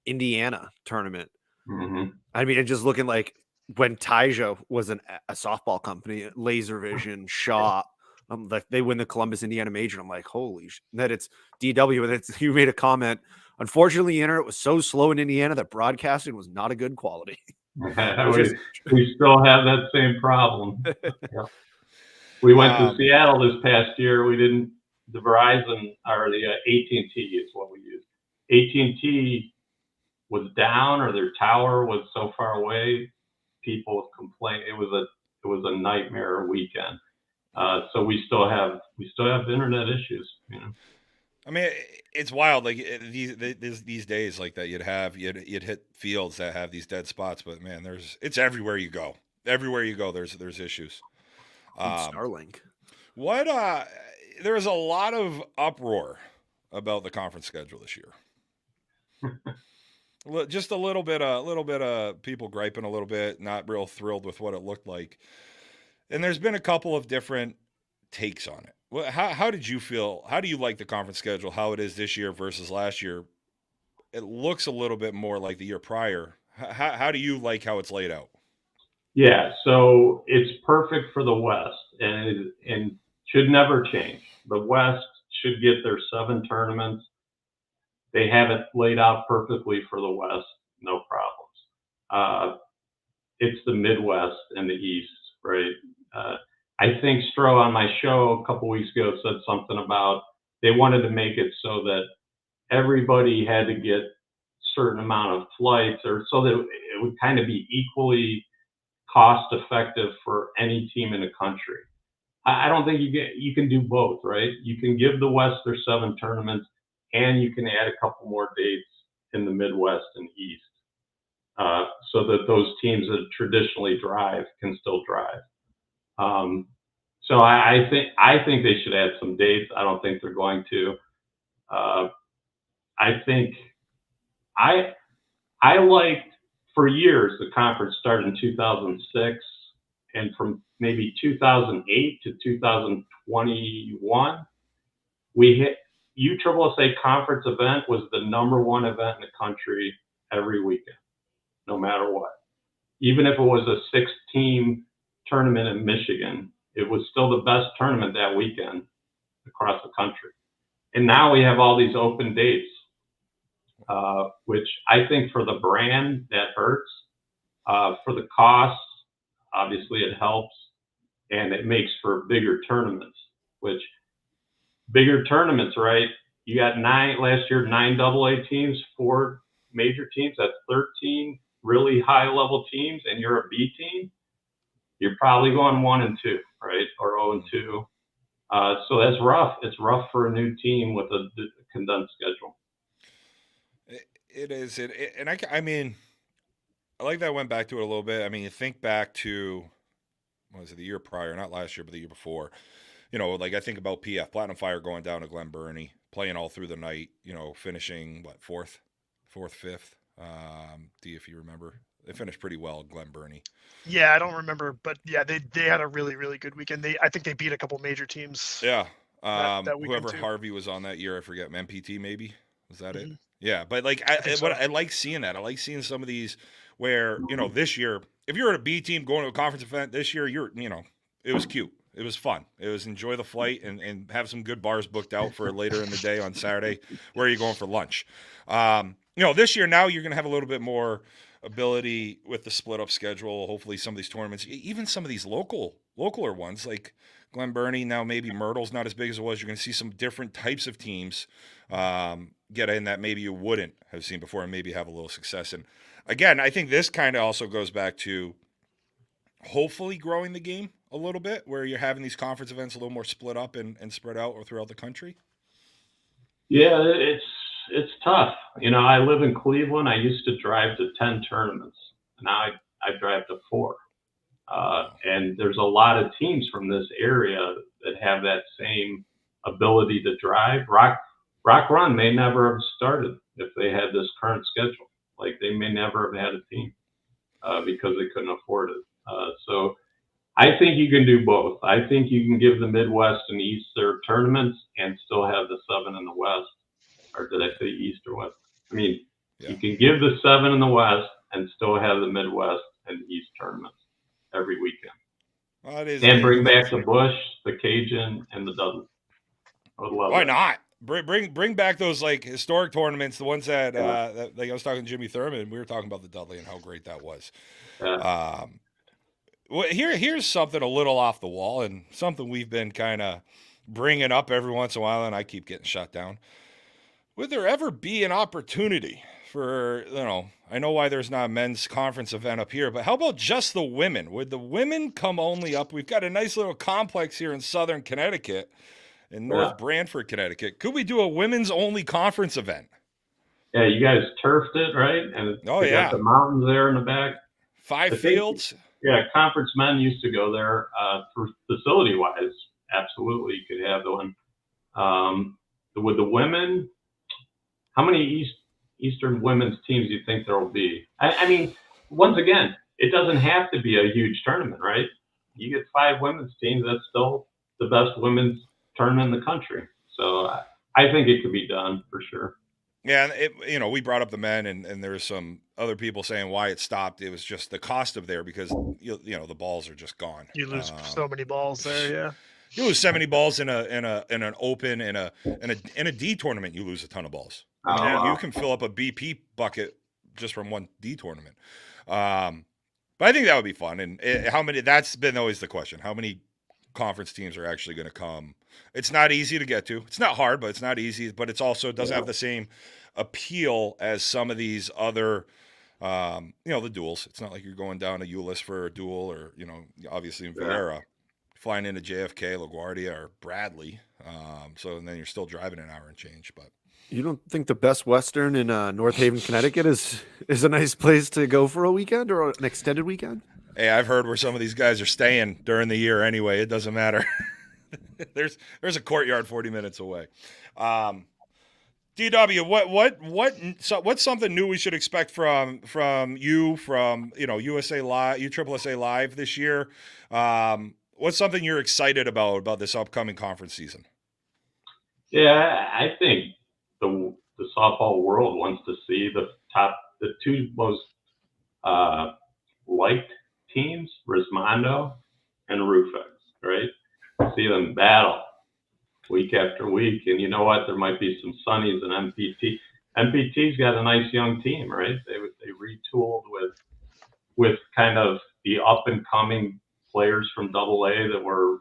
Indiana tournament. Mm-hmm. I mean, it's just looking like when Taija was a softball company, Laser Vision, Shaw, like they win the Columbus, Indiana major. I'm like, holy shit. That it's DW. And you made a comment. Unfortunately, the internet was so slow in Indiana that broadcasting was not a good quality. We still have that same problem. Yeah. We went to Seattle this past year. We didn't. The Verizon or the AT&T is what we used. AT&T was down, or their tower was so far away. People complained. It was a nightmare weekend. So we still have internet issues. I mean, it's wild. Like these days, like that, you'd hit fields that have these dead spots. But man, it's everywhere you go. Everywhere you go, there's issues. Need Um, Starlink. what there was a lot of uproar about the conference schedule this year. Just a little bit of people griping a little bit, not real thrilled with what it looked like. And there's been a couple of different takes on it. How did you feel? How do you like the conference schedule? How it is this year versus last year? It looks a little bit more like the year prior. How do you like how it's laid out? Yeah, so it's perfect for the West, and should never change. The West should get their 7 tournaments. They have it laid out perfectly for the West, no problems. It's the Midwest and the East, right? Uh, I think Stroh on my show a couple weeks ago said something about they wanted to make it so that everybody had to get certain amount of flights, or so that it would kind of be equally cost effective for any team in the country. I don't think you can do both, right? You can give the West their 7 tournaments, and you can add a couple more dates in the Midwest and East, so that those teams that traditionally drive can still drive. So I think they should add some dates. I don't think they're going to. I think I liked, for years, the conference started in 2006, and from maybe 2008 to 2021, we hit USSSA conference event was the #1 event in the country every weekend, no matter what. Even if it was a 6-team tournament in Michigan, it was still the best tournament that weekend across the country. And now we have all these open dates, which I think for the brand that hurts. For the costs, obviously it helps, and it makes for bigger tournaments. Which bigger tournaments, right? You got 9 last year, 9 AA teams, 4 major teams. That's 13 really high level teams, and you're a B team. You're probably going 1 and 2, right, or 0 and 2. So that's rough. It's rough for a new team with a condensed schedule. It is. And I mean, I like that I went back to it a little bit. I mean, you think back to, what was it, the year prior, not last year, but the year before. You know, like I think about PF, Platinum Fire going down to Glen Burnie, playing all through the night, you know, finishing, what, fourth, fifth? If you remember. They finished pretty well at Glen Burnie. Yeah, I don't remember, but yeah, they had a really, really good weekend. I think they beat a couple major teams. Yeah. That weekend Whoever too. Harvey was on that year, I forget, MPT maybe? Was that it? Mhm. Yeah, but like I like seeing that. I like seeing some of these where, you know, this year, if you're at a B team going to a conference event this year, it was cute. It was fun. It was enjoy the flight and have some good bars booked out for later in the day on Saturday. Where are you going for lunch? This year now you're going to have a little bit more ability with the split up schedule. Hopefully some of these tournaments, even some of these localer ones like Glen Burnie, now maybe Myrtle's not as big as it was. You're going to see some different types of teams get in that maybe you wouldn't have seen before and maybe have a little success. And again, I think this kind of also goes back to hopefully growing the game a little bit, where you're having these conference events a little more split up and spread out or throughout the country. Yeah, it's tough. I live in Cleveland. I used to drive to 10 tournaments. Now I drive to 4. And there's a lot of teams from this area that have that same ability to drive. Rock Run may never have started if they had this current schedule. Like, they may never have had a team because they couldn't afford it. So I think you can do both. I think you can give the Midwest and East their tournaments and still have the 7 in the West. Or did I say East or West? I mean, You can give the 7 in the West and still have the Midwest and East tournaments every weekend. Well, and bring back the Bush, the Cajun, and the Dudley. I would love Why that. not? Bring back those like historic tournaments, the ones that, like I was talking to Jimmy Thurman, we were talking about the Dudley and how great that was. Yeah. Well, here's something a little off the wall and something we've been kind of bringing up every once in a while, and I keep getting shut down. Would there ever be an opportunity for, I know why there's not a men's conference event up here, but how about just the women? Would the women come only up? We've got a nice little complex here in southern Connecticut. in North Branford, Connecticut. Could we do a women's only conference event? Yeah, you guys turfed it, right? And Oh, they got the mountains there in the back. 5 fields. Yeah, conference men used to go there for facility-wise. Absolutely, you could have the one. With the women, how many Eastern women's teams do you think there will be? I mean, once again, it doesn't have to be a huge tournament, right? You get 5 women's teams, that's still the best women's tournament in the country. So I think it could be done for sure. Yeah, and we brought up the men, and there's some other people saying why it stopped. It was just the cost of there because the balls are just gone. You lose so many balls there, yeah. You lose 70 balls in an open in a D tournament. You lose a ton of balls. You can fill up a BP bucket just from one D tournament. But I think that would be fun. And how many? That's been always the question. How many conference teams are actually going to come? It's not easy to get to. It's not hard, but it's not easy. But it's also doesn't have the same appeal as some of these other, the duels. It's not like you're going down to Euless for a duel, or obviously in Vieira, flying into JFK, LaGuardia, or Bradley. And then you're still driving an hour and change. But you don't think the Best Western in North Haven, Connecticut, is a nice place to go for a weekend or an extended weekend? Hey, I've heard where some of these guys are staying during the year anyway. It doesn't matter. There's a courtyard 40 minutes away. DW, what's something new we should expect from you, from USA Live, USSSA Live this year? What's something you're excited about this upcoming conference season? Yeah, I think the softball world wants to see the 2 most liked teams, Rismondo and Rufex, right? See them battle week after week. And you know what? There might be some Sunnies and MPT. MPT's got a nice young team, right? They retooled with kind of the up and coming players from AA that were,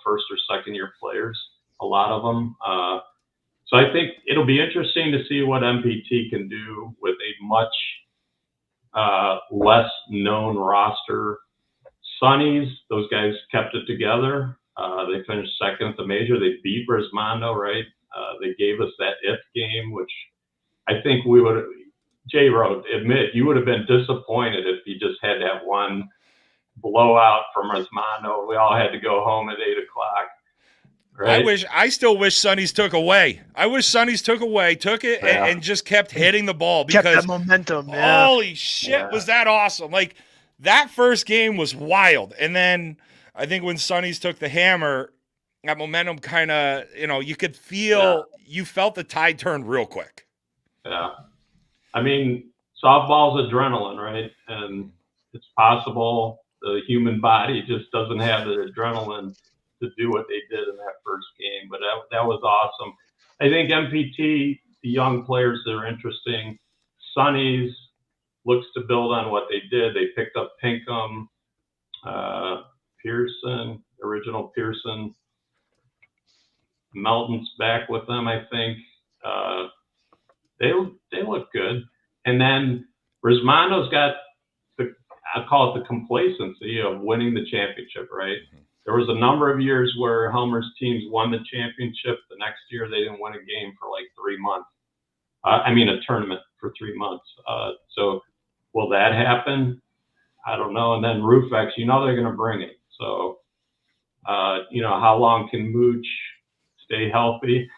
first or second year players, a lot of them. So I think it'll be interesting to see what MPT can do with a much less known roster. Sunnies, those guys kept it together. They finished second at the major. They beat Rismondo, right? They gave us that if game, which I think we would. Jay wrote, admit you would have been disappointed if you just had that one blowout from Rismondo. We all had to go home at 8 o'clock. Right? I still wish Sunnies took it and just kept hitting the ball because kept that momentum. Yeah. Holy shit, was that awesome! Like that first game was wild, and then I think when Sunnies took the hammer, that momentum kind of you could feel you felt the tide turn real quick. Yeah, I mean softball's adrenaline, right? And it's possible the human body just doesn't have the adrenaline to do what they did in that first game, but that was awesome. I think MPT, the young players that are interesting. Sunnies looks to build on what they did. They picked up Pinkham, Pearson, original Pearson. Melton's back with them, I think. They look good. And then Rismondo's got I call it the complacency of winning the championship, right? There was a number of years where Helmer's teams won the championship. The next year, they didn't win a game for like 3 months. A tournament for 3 months. So will that happen? I don't know. And then Rufex, they're going to bring it. So, how long can Mooch stay healthy?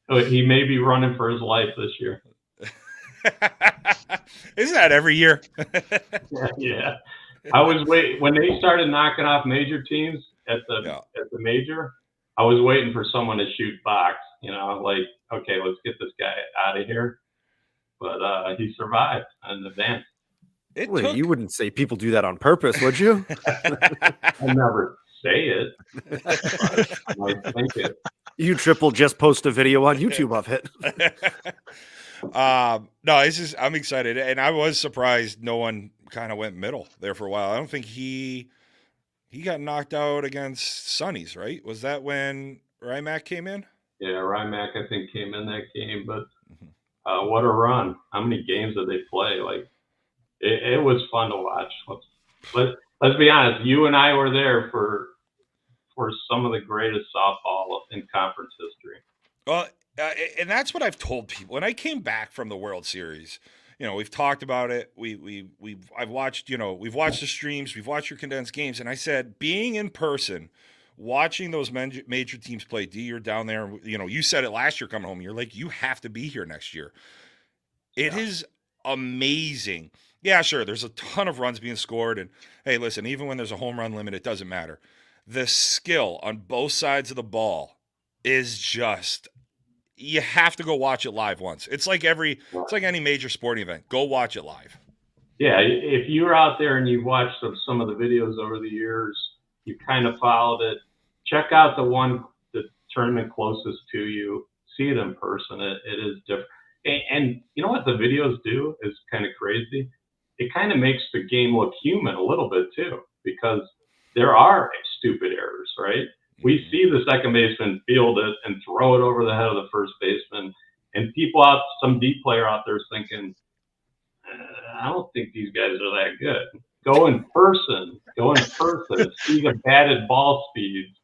He may be running for his life this year. Isn't that every year? Yeah. I was waiting when they started knocking off major teams at the major. I was waiting for someone to shoot box. Okay, let's get this guy out of here. But he survived and advanced. You wouldn't say people do that on purpose, would you? I never say it. I might think it. You triple just post a video on YouTube of it. No, it's just I'm excited, and I was surprised no one kind of went middle there for a while. I don't think he got knocked out against Sunnies, right? Was that when Rymack came in? Yeah, Rymack I think came in that game, but what a run! How many games did they play? Like it was fun to watch. Let's be honest. You and I were there for for some of the greatest softball in conference history. Well, and that's what I've told people. When I came back from the World Series, we've talked about it. I've watched, we've watched the streams, we've watched your condensed games, and I said, being in person, watching those major teams play. D, you're down there. You said it last year coming home. You're like, you have to be here next year. It is amazing. Yeah, sure. There's a ton of runs being scored, and hey, listen, even when there's a home run limit, it doesn't matter. The skill on both sides of the ball is just. You have to go watch it live once. It's like any major sporting event. Go watch it live. Yeah, if you're out there and you've watched some of the videos over the years, you kind of followed it. Check out the tournament closest to you. See it in person. It is different. And you know what the videos do is kind of crazy. It kind of makes the game look human a little bit too, because there are stupid errors, right? We see the second baseman field it and throw it over the head of the first baseman, and some deep player out there is thinking, I don't think these guys are that good. Go in person, see the batted ball speeds,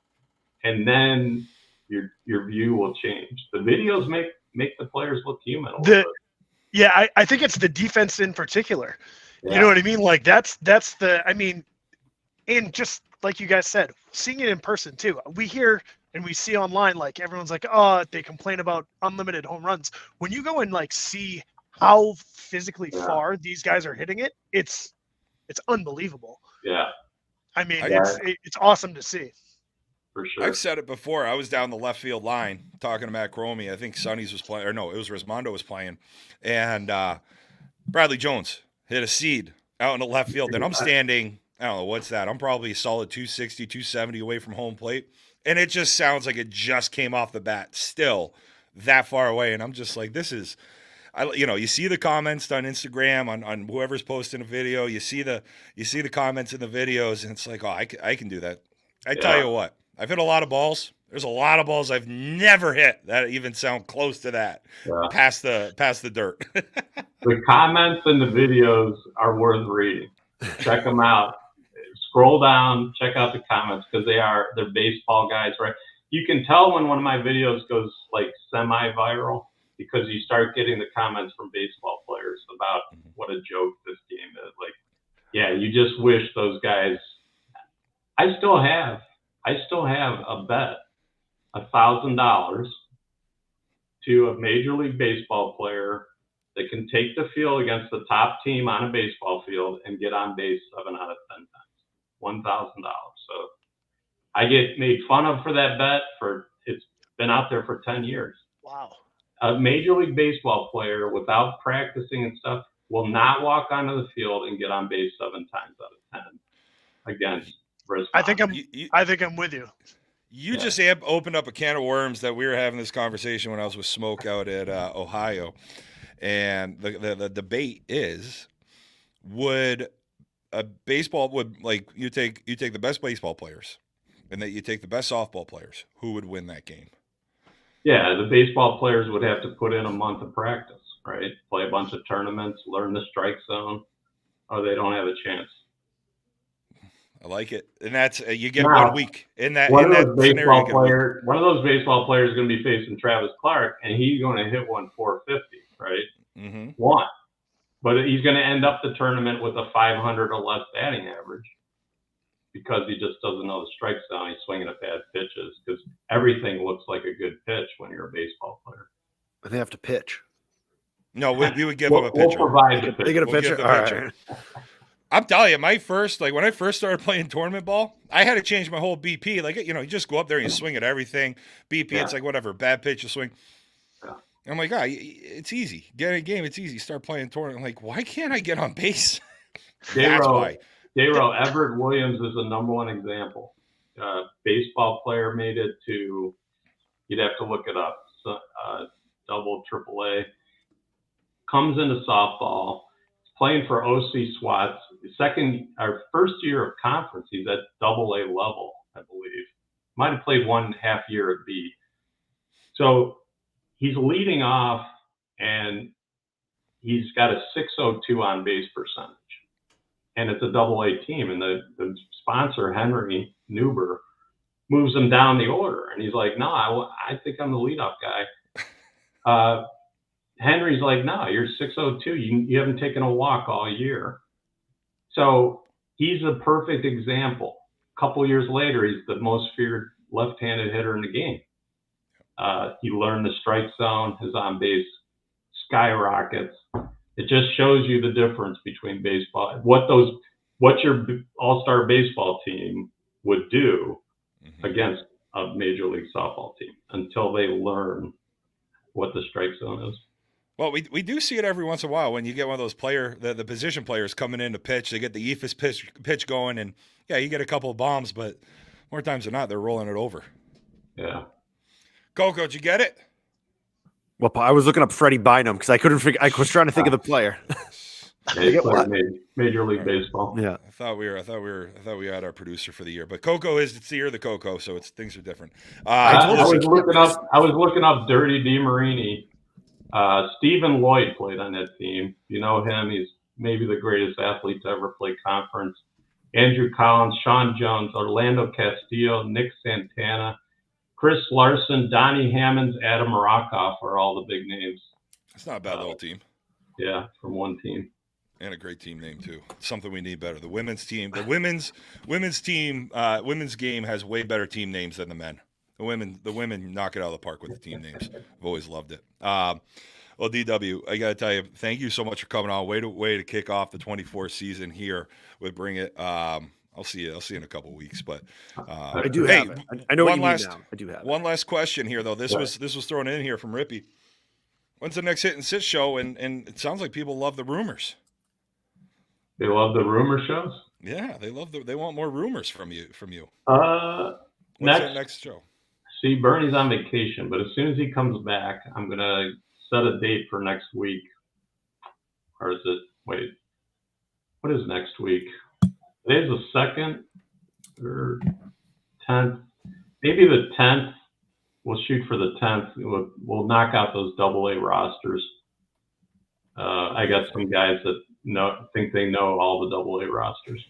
and then your view will change. The videos make the players look human a little bit. Yeah, I think it's the defense in particular. Yeah. You know what I mean? Like that's and just like you guys said, seeing it in person too. We hear and we see online, like everyone's like, oh, they complain about unlimited home runs. When you go and like see how physically far these guys are hitting it, it's unbelievable. Yeah. I mean, it's awesome to see. For sure. I've said it before. I was down the left field line talking to Matt Cromie. I think Sonny's was playing, or no, it was Rismondo was playing. And Bradley Jones hit a seed out in the left field. And I'm standing, I don't know, what's that? I'm probably a solid 260, 270 away from home plate. And it just sounds like it just came off the bat, still that far away. And I'm just like, this is, you see the comments on Instagram on whoever's posting a video. You see the comments in the videos, and it's like, oh, I can do that. I tell you what, I've hit a lot of balls. There's a lot of balls I've never hit that even sound close to that. Past the dirt. The comments in the videos are worth reading. Check them out. Scroll down, check out the comments, because they're baseball guys, right? You can tell when one of my videos goes like semi-viral, because you start getting the comments from baseball players about what a joke this game is. Like, yeah, you just wish those guys. I still have a bet, $1,000 to a Major League Baseball player that can take the field against the top team on a baseball field and get on base 7 out of 10 times. $1,000. So I get made fun of for that bet. It's been out there for 10 years. Wow. A Major League Baseball player, without practicing and stuff, will not walk onto the field and get on base 7 times out of 10 against Brisbane. I think I'm with you. You just opened up a can of worms that we were having this conversation when I was with Smoke out at Ohio, and the debate is, would you take the best baseball players, and that you take the best softball players, who would win that game? Yeah, the baseball players would have to put in a month of practice, right? Play a bunch of tournaments, learn the strike zone, or they don't have a chance. I like it, and that's you get 1 week in that One of those baseball players is going to be facing Travis Clark, and he's going to hit 450, right? Mm-hmm. One, but he's going to end up the tournament with a 500 or less batting average, because he just doesn't know the strike zone. He's swinging at bad pitches, because everything looks like a good pitch when you're a baseball player. They have to pitch. No, we would give them a pitcher. We'll provide the pitcher. They get a pitcher? All right. I'm telling you, when I first started playing tournament ball, I had to change my whole BP. Like, you just go up there and you swing at everything. BP, it's like whatever, bad pitch, you swing. Yeah. I'm like, it's easy. Get in a game, it's easy. Start playing tournament. I'm like, why can't I get on base? That's why. J-Ro, Everett Williams is the number one example. Baseball player made it to, you'd have to look it up, double AAA. Comes into softball, playing for OC Swats. First year of conference, he's at AA level, I believe. Might have played 1.5 year at B. So he's leading off, and he's got a .602 on base percentage. And it's a AA team, and the sponsor, Henry Neuber, moves him down the order. And he's like, no, I think I'm the leadoff guy. Henry's like, no, you're 602. You haven't taken a walk all year. So he's a perfect example. A couple years later, he's the most feared left-handed hitter in the game. He learned the strike zone. His on-base skyrockets. It just shows you the difference between baseball, what your all-star baseball team would do against a Major League Softball team until they learn what the strike zone is. Well, we do see it every once in a while when you get one of those the position players coming in to pitch. They get the eephus pitch going, and yeah, you get a couple of bombs, but more times than not, they're rolling it over. Yeah. Coco, did you get it? Well, I was looking up Freddie Bynum because I couldn't figure. I was trying to think of the player. He played Major League Baseball. Yeah, I thought we had our producer for the year, but Coco it's the year of the Coco, so things are different. I was looking up Dirty DeMarini. Stephen Lloyd played on that team. You know him. He's maybe the greatest athlete to ever play conference. Andrew Collins, Sean Jones, Orlando Castillo, Nick Santana, Chris Larson, Donnie Hammonds, Adam Marakoff are all the big names. It's not a bad little team. Yeah, from one team. And a great team name too. Something we need better. The women's team, women's game has way better team names than the men. The women knock it out of the park with the team names. I've always loved it. Well, DW, I got to tell you, thank you so much for coming on. Way to kick off the 24 season here with Bring It. I'll see you in a couple of weeks, but I do have it. I know what you mean now. I do have one last question here though. This was thrown in here from Rippy. When's the next Hit and Sit show? And it sounds like people love the rumors. They love the rumor shows? Yeah, they want more rumors from you. What's that next show? See, Bernie's on vacation, but as soon as he comes back, I'm gonna set a date for next week. Or is it? Wait, what is next week? Today's the 2nd or 10th. Maybe the 10th. We'll shoot for the 10th. We'll knock out those AA rosters. I got some guys that think they know all the AA rosters.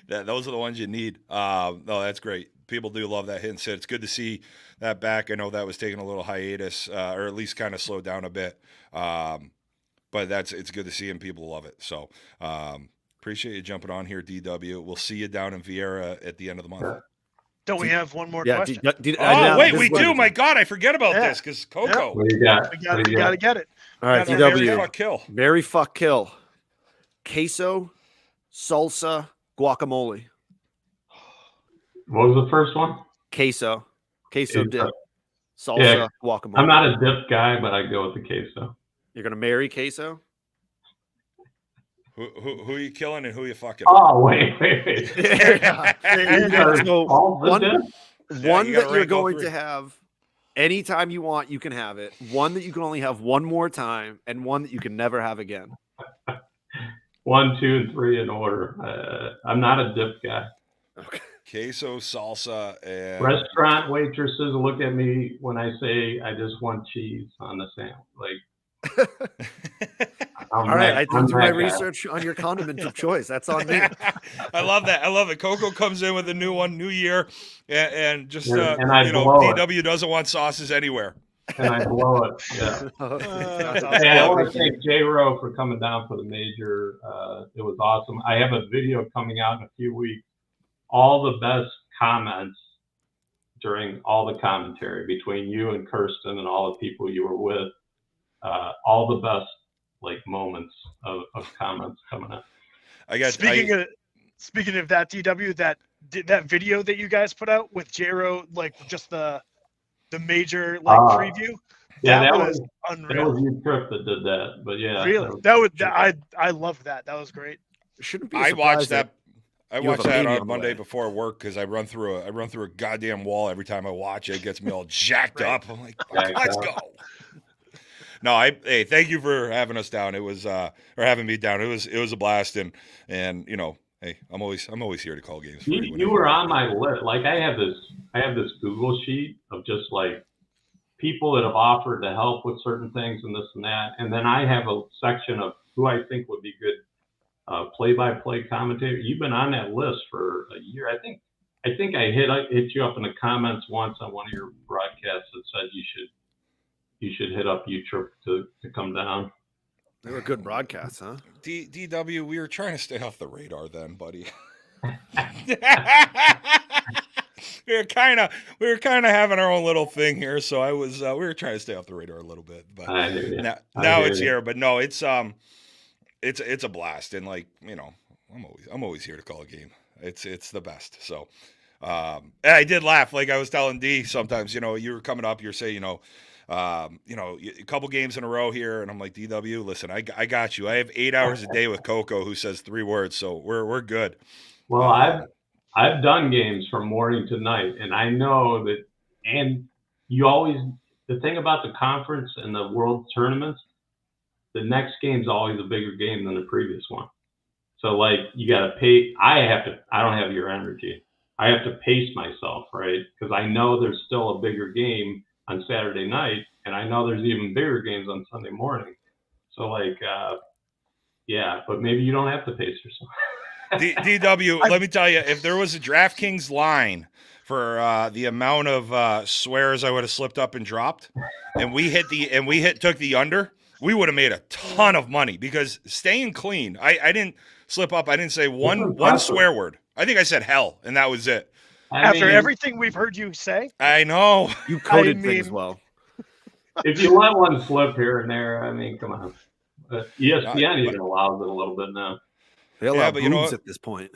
Those are the ones you need. No, that's great. People do love that Hit and Sit. It's good to see that back. I know that was taking a little hiatus, or at least kind of slowed down a bit. But it's good to see, and people love it. So appreciate you jumping on here, DW. We'll see you down in Vieira at the end of the month. Don't we have one more question? Wait, we do. My God, I forget about this because Coco. What do you got? We got to get it. All right, DW. Marry, fuck, kill. Queso, salsa, guacamole. What was the first one? Queso dip, salsa, guacamole. I'm not a dip guy, but I go with the queso. You're gonna marry queso? Who are you killing and who are you fucking? Oh, wait. So one that you're going three. to have anytime you want, you can have it. One that you can only have one more time, and one that you can never have again. 1, 2, and 3 in order. I'm not a dip guy. Okay. Queso, salsa, and Restaurant waitresses look at me when I say I just want cheese on the sandwich. All right, I did do my research on your condiment of choice. That's on me. I love that. I love it. Coco comes in with a new one, new year, and just DW doesn't want sauces anywhere. And I blow it. Yeah. I want to thank J Rowe for coming down for the major. It was awesome. I have a video coming out in a few weeks. All the best comments during all the commentary between you and Kirsten and all the people you were with. All the best moments of comments coming up. Speaking of that, DW, that video that you guys put out with J-Ro, just the major preview. Yeah, that was unreal. That was you, Trip, that did that. But yeah, really, I loved that. That was great. Shouldn't be. I watched that on Monday way. Before work because I run through a goddamn wall every time I watch it. It gets me all jacked up. I'm like, let's go. No, hey, thank you for having us down. It was or having me down. It was a blast, and hey, I'm always here to call games. You were on my list. I have this Google sheet of just people that have offered to help with certain things and this and that, and then I have a section of who I think would be good play-by-play commentator. You've been on that list for a year. I I think I hit you up in the comments once on one of your broadcasts that said you should hit up U-Trip to come down. They were good broadcasts, huh? DW, we were trying to stay off the radar then, buddy. we were kind of having our own little thing here, so I was we were trying to stay off the radar a little bit, but now it's here. But no, it's a blast, and like, you know, I'm always here to call a game. It's the best. So I did laugh, like I was telling D sometimes, you know, you were coming up, you're saying, you know, a couple games in a row here, and I'm like, DW, listen, I got you. I have 8 hours a day with Coco, who says 3 words, so we're good. Well, I've done games from morning to night, and I know that. And the thing about the conference and the world tournaments, the next game's always a bigger game than the previous one. So like, you got to pay. I don't have your energy. I have to pace myself, right? Because I know there's still a bigger game on Saturday night, and I know there's even bigger games on Sunday morning. So like, yeah, but maybe you don't have to pace yourself. DW, let me tell you, if there was a DraftKings line for the amount of swears I would have slipped up and dropped, and we took the under, we would have made a ton of money, because staying clean, I didn't slip up. I didn't say one swear word. I think I said hell, and that was it. After everything we've heard you say, I know you coded things well. If you let one slip here and there, I mean, come on. ESPN even allows it a little bit now. They allow boobs at this point.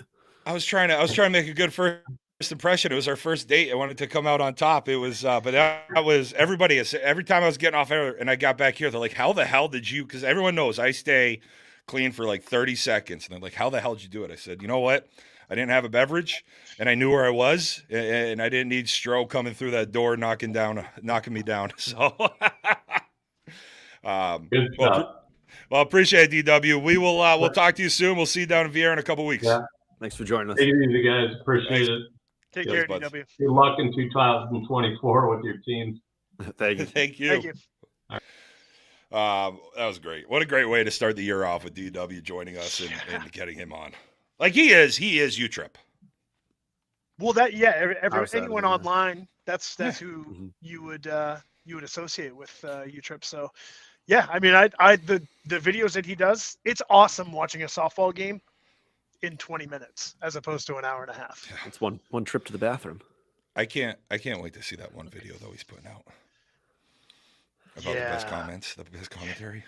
I was trying to make a good first impression. It was our first date. I wanted to come out on top. It was, but that was everybody. Every time I was getting off air and I got back here, they're like, "How the hell did you?" Because everyone knows I stay clean for like 30 seconds, and they're like, "How the hell did you do it?" I said, "You know what? I didn't have a beverage, and I knew where I was, and I didn't need Stro coming through that door, knocking me down." So, Good stuff. Well, appreciate it, DW. We'll talk to you soon. We'll see you down in Vieira in a couple weeks. Yeah. Thanks for joining us. Take it easy, guys. Appreciate it. Take care, DW. Good luck in 2024 with your teams. Thank you. Thank you. Thank you. That was great. What a great way to start the year off with DW joining us and getting him on. Like he is U-Trip. Well, anyone online, that's who you would associate with U-Trip. So, yeah, I mean, the videos that he does, it's awesome watching a softball game in 20 minutes as opposed to an hour and a half. It's one trip to the bathroom. I can't wait to see that one video though he's putting out about the best comments, the best commentary.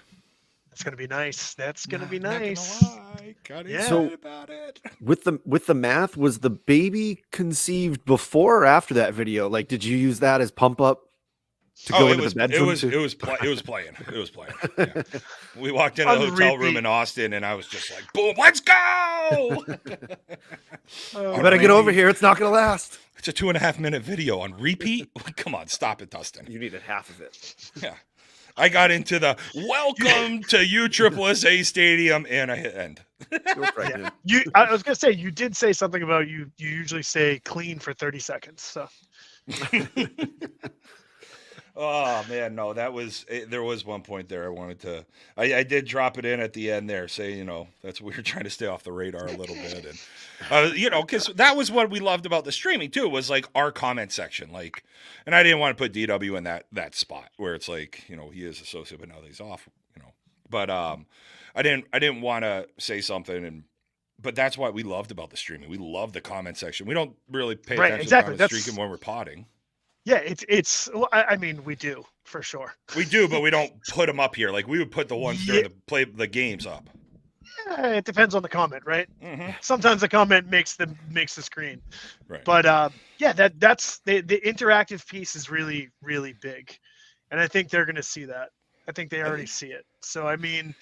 That's gonna be nice. That's gonna be nice. Got excited about it. With the math, was the baby conceived before or after that video? Like, did you use that as pump up to go into the bedroom? It was playing. Yeah. We walked into the hotel room in Austin, and I was just like, "Boom, let's go!" You better get over here. It's not gonna last. It's a 2.5-minute video on repeat. Come on, stop it, Dustin. You needed half of it. Yeah. I got into the welcome to USSSA Stadium, and I hit end. I was gonna say, you did say something about you usually stay clean for 30 seconds. So. Oh man, no, there was one point there I wanted to. I did drop it in at the end there, say, we were trying to stay off the radar a little bit, and because that was what we loved about the streaming too, was like our comment section, like, and I didn't want to put DW in that spot where it's like, he is associated, but now he's off, but I didn't want to say something, but that's what we loved about the streaming. We love the comment section. We don't really pay attention to the comment streaking when we're potting. Yeah, it's. I mean, we do for sure. We do, but we don't put them up here. Like we would put the ones during the games up. Yeah, it depends on the comment, right? Mm-hmm. Sometimes the comment makes the screen. Right. But that's the interactive piece is really, really big, and I think they're going to see that. I think they already see it. So I mean,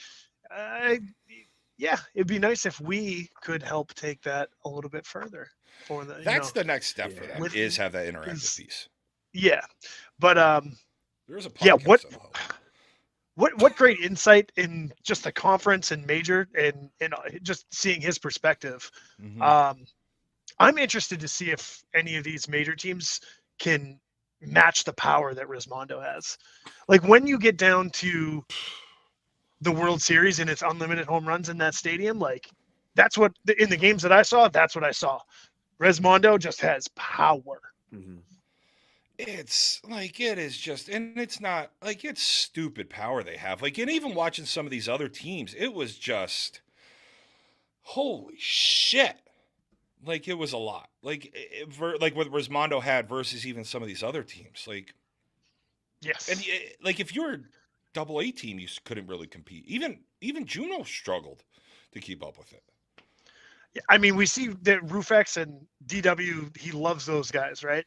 it'd be nice if we could help take that a little bit further. That's the next step for them, is have that interactive piece. Yeah, but there's a podcast what great insight in just the conference and major and just seeing his perspective. Mm-hmm. I'm interested to see if any of these major teams can match the power that Rismondo has. Like when you get down to the World Series and it's unlimited home runs in that stadium, like that's what in the games that I saw, that's what I saw. Resmondo just has power. Mm-hmm. It's like it is just, and it's not like it's stupid power they have. Like, and even watching some of these other teams, it was just holy shit. Like it was a lot. Like like what Resmondo had versus even some of these other teams. Like, Yes. and like if you were double A team, you couldn't really compete. Even Juno struggled to keep up with it. Yeah, I mean, we see that Rufex and DW, he loves those guys, right?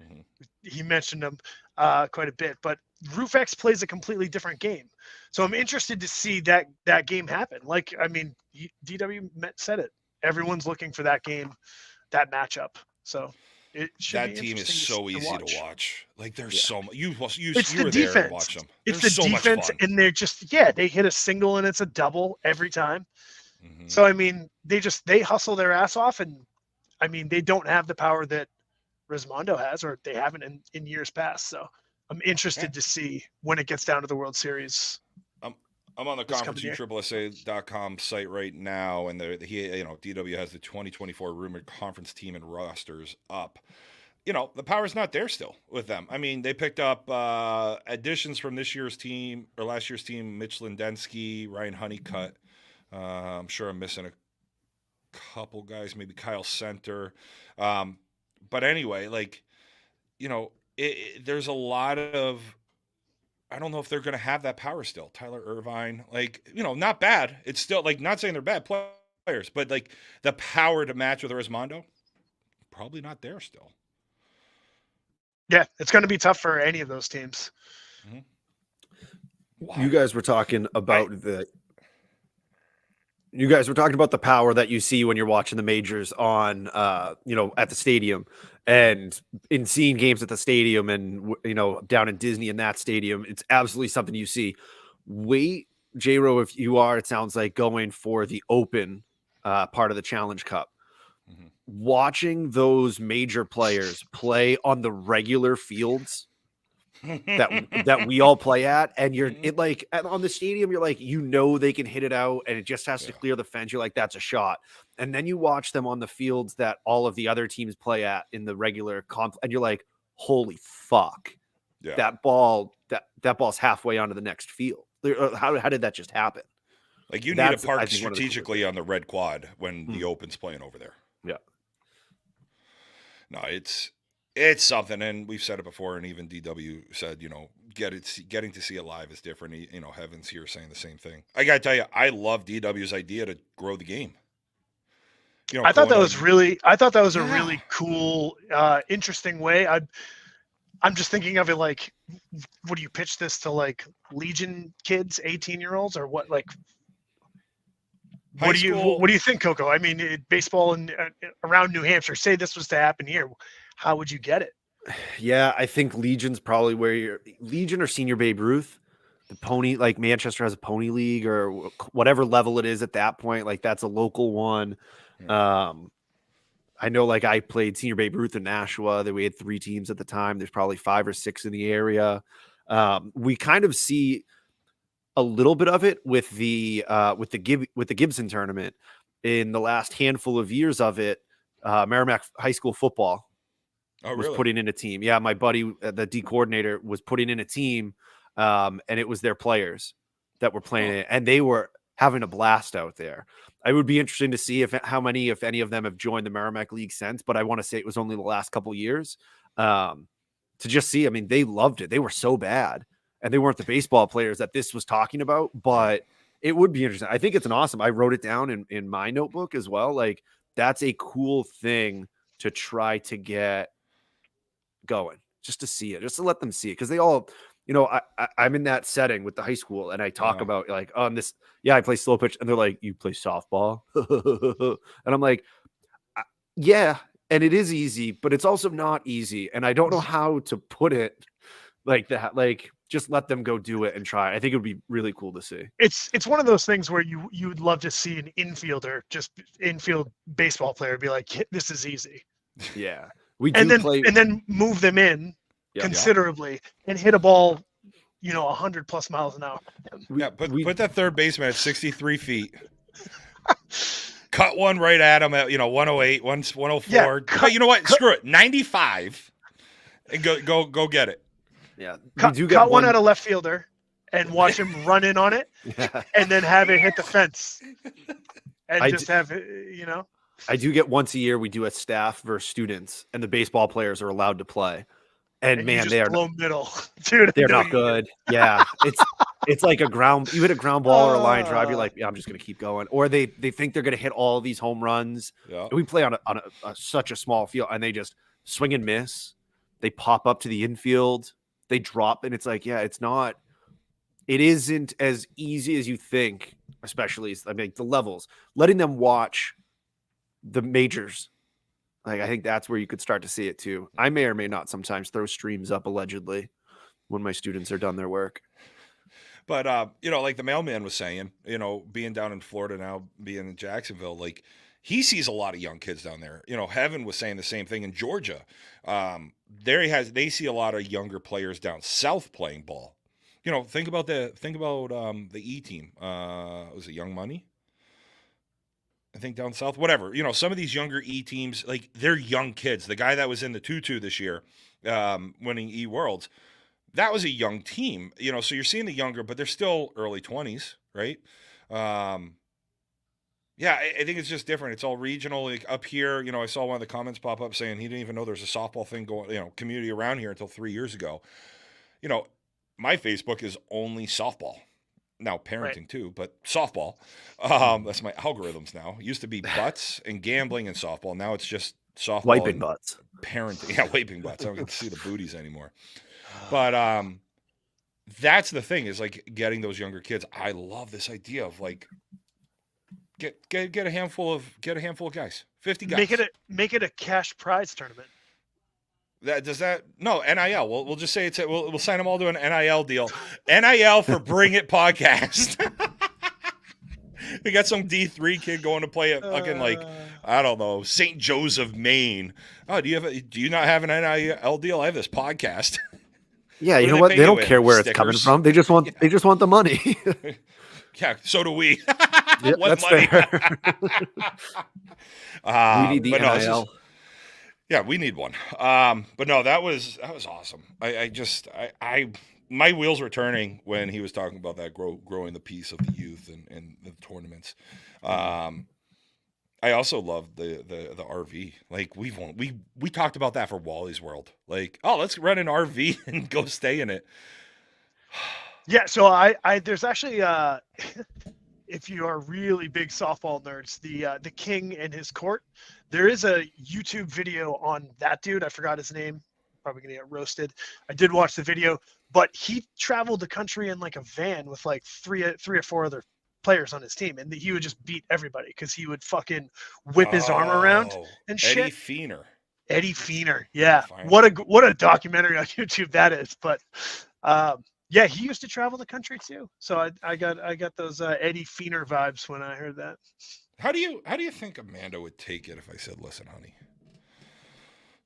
Mhm. He mentioned them quite a bit, but Rufex plays a completely different game. So I'm interested to see that game happen. Like, I mean, DW said it. Everyone's looking for that game, that matchup. So it should That be team is interesting so easy to watch. Like there's Yeah. so much. You It's the were there and defense. watched them. It's There's the so defense, much fun. and they're just they hit a single and it's a double every time. Mhm. So I mean, they hustle their ass off, and I mean they don't have the power that Resmondo has, or they haven't in years past. So I'm interested to see when it gets down to the World Series. I'm on the this coming year. conference.com site right now, and DW has the 2024 rumored conference team and rosters up. The power's not there still with them. I mean, they picked up additions from this year's team or last year's team: Mitch Lindensky, Ryan Honeycutt. I'm sure I'm missing a couple guys, maybe Kyle Center. But anyway, like, there's a lot of, I don't know if they're going to have that power still. Tyler Irvine, like, not bad. It's still like, not saying they're bad players, but like the power to match with Resmondo, probably not there still. Yeah, it's going to be tough for any of those teams. Mm-hmm. Wow. You guys were talking about the power that you see when you're watching the majors on, at the stadium, and in seeing games at the stadium and, down in Disney in that stadium. It's absolutely something you see. Wait, J-Ro, if you are, it sounds like going for the open part of the Challenge Cup. Mm-hmm. Watching those major players play on the regular fields that we all play at, and you're on the stadium, you're like, they can hit it out and it just has to clear the fence. You're like, that's a shot. And then you watch them on the fields that all of the other teams play at in the regular and you're like, holy fuck. Yeah. That ball's halfway onto the next field. How did that just happen? Like you need to park strategically on the red quad when the Open's playing over there. Yeah. No, it's something, and we've said it before, and even DW said, getting to see it live is different. Heaven's here saying the same thing. I gotta tell you, I love DW's idea to grow the game. I thought that was a really cool, interesting way. I'm just thinking of it like, would you pitch this to like Legion kids, 18-year-olds, or what? Like, what do you think, Coco? I mean, baseball in around New Hampshire. Say this was to happen here, how would you get it? Yeah, I think Legion's probably where Legion or Senior Babe Ruth. The pony, like Manchester has a pony league or whatever level it is at that point. Like that's a local one. Yeah. I know, like I played Senior Babe Ruth in Nashua. That we had 3 teams at the time. There's probably 5 or 6 in the area. We kind of see a little bit of it with the Gibson tournament in the last handful of years of it. Merrimack High School football was putting in a team. Yeah, my buddy, the D coordinator, was putting in a team, and it was their players that were playing it, and they were having a blast out there. I would be interested to see if any of them have joined the Merrimack League since, but I want to say it was only the last couple years. To just see, I mean, they loved it. They were so bad, and they weren't the baseball players that this was talking about, but it would be interesting. I think it's an awesome. I wrote it down in my notebook as well. Like that's a cool thing to try to get going, just to see it, just to let them see it, because they all. I'm in that setting with the high school, and I talk about like on this. Yeah, I play slow pitch, and they're like, "You play softball," and I'm like, "Yeah," and it is easy, but it's also not easy, and I don't know how to put it like that. Like, just let them go do it and try. I think it would be really cool to see. It's one of those things where you would love to see an infield baseball player be like, "This is easy." Yeah, and then move them in. Considerably and hit a ball, 100+ miles an hour. Put that third baseman at 63 feet. cut one right at him at 108, 104. Yeah, But you know what? Screw it, 95, and go get it. Yeah, we cut, do get cut one one. at a left fielder and watch him run in on it, Yeah. and then have it hit the fence, and I just have it, I do get once a year. We do a staff versus students, and the baseball players are allowed to play. And you man, just they are blow middle, dude. I they're know not you do. good. Yeah, it's like a ground. You hit a ground ball or a line drive. You're Ah. like, yeah, I'm just gonna keep going. Or they think they're gonna hit all these home runs. Yeah. And we play on such a small field, and they just swing and miss. They pop up to the infield. They drop, and it's like, yeah, it's not. It isn't as easy as you think, especially the levels. Letting them watch the majors. Like, I think that's where you could start to see it too. I may or may not sometimes throw streams up allegedly when my students are done their work. But like the mailman was saying, being down in Florida now, being in Jacksonville, like he sees a lot of young kids down there. Heaven was saying the same thing in Georgia. They see a lot of younger players down south playing ball. Think about the E team. Was it Young Money? I think down south, whatever. Some of these younger E teams, like they're young kids. The guy that was in the 2-2 this year, winning E Worlds, that was a young team. So you're seeing the younger, but they're still early 20s, right? I think it's just different. It's all regional. Like up here, I saw one of the comments pop up saying he didn't even know there's a softball thing going, community around here until 3 years ago. My Facebook is only softball. Now parenting too, but softball. That's my algorithms now. It used to be butts and gambling and softball. Now it's just softball. Wiping and butts. Parenting. Yeah, wiping butts. I don't get to see the booties anymore. But that's the thing, is like getting those younger kids. I love this idea of like get a handful of guys. 50 guys. Make it a cash prize tournament. No, NIL. We'll just say we'll sign them all to an NIL deal. NIL for Bring It podcast. We got some D3 kid going to play at fucking I don't know, St. Joseph, Maine. Oh, do you not have an NIL deal? I have this podcast. Yeah, What you do know they what? pay They you don't in? care where it's coming Stickers? from. They just want the money. Yeah, so do we. Yeah, What that's money? fair. We need the but no, NIL. yeah, we need one. But no, that was awesome. My wheels were turning when he was talking about that growing the piece of the youth and the tournaments. I also love the RV. Like we talked about that for Wally's World. Like, oh, let's rent an RV and go stay in it. Yeah, so I there's actually if you are really big softball nerds, the King and his court, there is a YouTube video on that dude. I forgot his name. Probably gonna get roasted. I did watch the video, but he traveled the country in like a van with like three or four other players on his team, and he would just beat everybody because he would fucking whip his arm around and shit. Eddie Feener. Eddie Feener, yeah. Finally. What a documentary on YouTube that is. But yeah, he used to travel the country too. So I got those Eddie Feener vibes when I heard that. How do you think Amanda would take it if I said, "Listen, honey,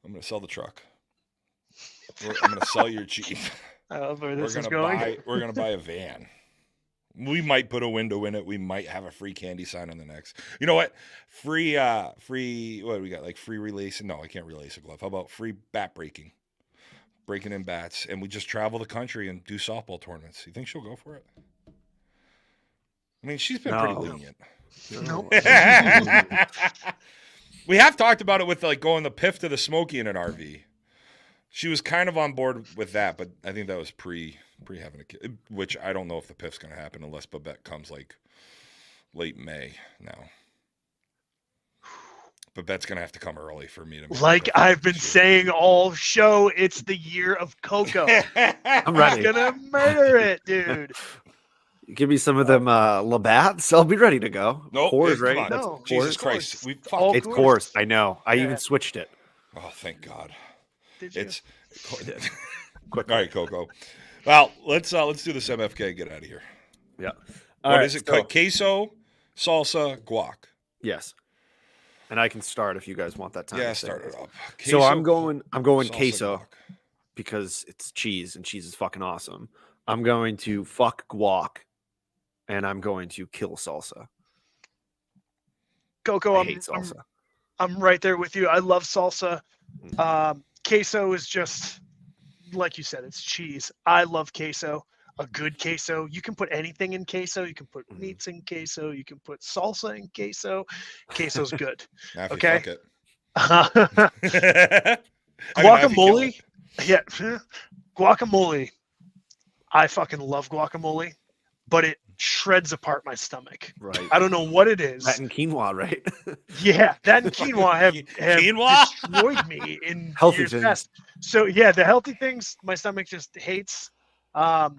I'm going to sell the truck. I'm going to sell your Jeep. I love where this is We're going. going to buy a van. We might put a window in it. We might have a free candy sign on the next. You know what? Free. What do we got? Like free release? No, I can't release a glove. How about free bat breaking? Breaking in bats, and we just travel the country and do softball tournaments. You think she'll go for it? I mean, she's been pretty lenient. Nope. We have talked about it with like going the PIF to the Smoky in an RV. She was kind of on board with that, but I think that was pre having a kid, which I don't know if the PIF's going to happen unless Babette comes like late May now. Babette's going to have to come early for me to. Like I've been saying all show, it's the year of Coco. I'm ready. I'm gonna murder it, dude. Give me some of them Labatt's. I'll be ready to go. Nope, Coors, come right? on. That's No. Coors. Jesus Coors. Christ. All It's Coors. Coors. I know. I Yeah. even switched it. Oh, thank God. Did you? It's Quick. all right, Coco. Well, let's do this MFK and get out of here. Yeah. What is it? Queso, salsa, guac. Yes. And I can start if you guys want that time. Yeah, to say start this. it up. So I'm going salsa, queso guac. because it's cheese and cheese is fucking awesome. I'm going to fuck guac and I'm going to kill salsa. Coco, I I'm, hate salsa. I'm right there with you. I love salsa. Queso is just like you said, it's cheese. I love queso. A good queso. You can put anything in queso. You can put meats in queso. You can put salsa in queso. Queso's good. Now if you Okay. fuck it. I mean, now if you kill Guacamole. it. Yeah. Guacamole. I fucking love guacamole, but it shreds apart my stomach. Right. I don't know what it is. That and quinoa, right? Yeah, that and quinoa have Quinoa? destroyed me in Healthy years things. past. So yeah, the healthy things my stomach just hates. I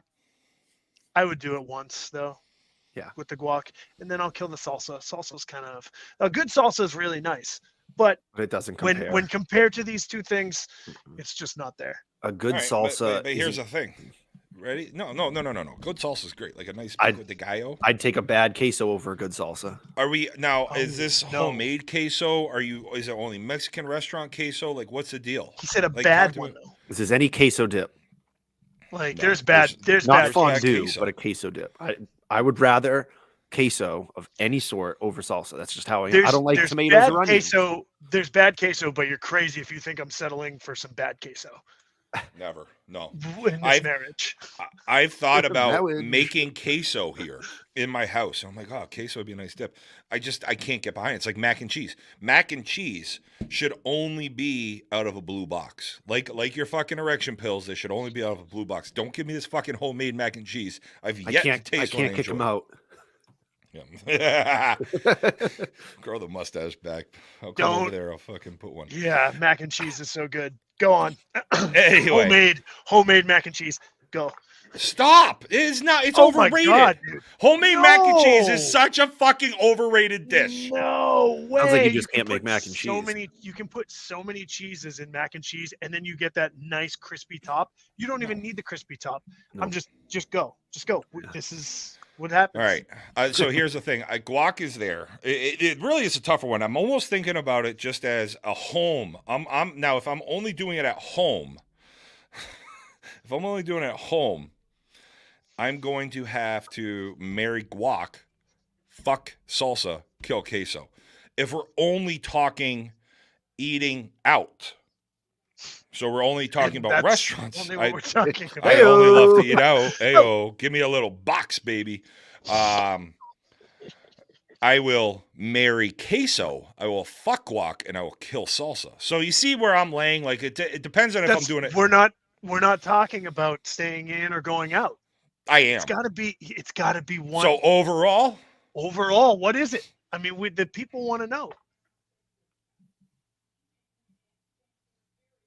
would do it once though. Yeah. With the guac, and then I'll kill the salsa. Salsa's kind of a good salsa is really nice, but But it doesn't compare. when compared to these two things, it's just not there. A good All right, salsa. But here's isn't- the thing. Ready? No. Good salsa is great. Like a nice I'd- pico de gallo. I'd take a bad queso over a good salsa. Are we now? Oh, Is this no. homemade queso? Is it only Mexican restaurant queso? Like, what's the deal? He said a Like, bad talk to one me. though. This is any queso dip. Like No, there's bad. There's Not bad. bad fondue, queso. but a queso dip. I would rather queso of any sort over salsa. That's just how I am. There's, I don't like there's tomatoes bad or onions. queso. There's bad queso, but you're crazy if you think I'm settling for some bad queso Never. No. in this I've- marriage. I've thought about Marriage. making queso here in my house. I'm like, oh, queso would be a nice dip. I can't get behind it. It's like mac and cheese. Mac and cheese should only be out of a blue box. Like your fucking erection pills, they should only be out of a blue box. Don't give me this fucking homemade mac and cheese. I've I yet can't. to taste I one can't kick enjoy. them out. Yeah. Grow the mustache back. I'll come over Don't. there. I'll fucking put one. Yeah, mac and cheese is so good. Go on. Anyway, homemade mac and cheese. Go. stop. It's not. It's Oh my overrated. god, dude. Homemade mac and cheese No. is such a fucking overrated dish. No way. Sounds like you just can can't make put mac and so cheese. many. You can put so many cheeses in mac and cheese, and then you get that nice crispy top. You don't even need the crispy top. No. I'm just go. This is what happens. All right. So here's the thing. Guac is there. It really is a tougher one. I'm almost thinking about it just as a home. I'm now if I'm only doing it at home. If I'm only doing it at home, I'm going to have to marry guac, fuck salsa, kill queso. If we're only talking eating out, so we're only talking And about that's restaurants. Only what we're talking about. I only love to eat out. Ayo, give me a little box, baby. I will marry queso. I will fuck guac, and I will kill salsa. So you see where I'm laying. Like it depends on if I'm doing it. We're not talking about staying in or going out. I am. It's gotta be one. So overall, What is it? I mean, the people want to know.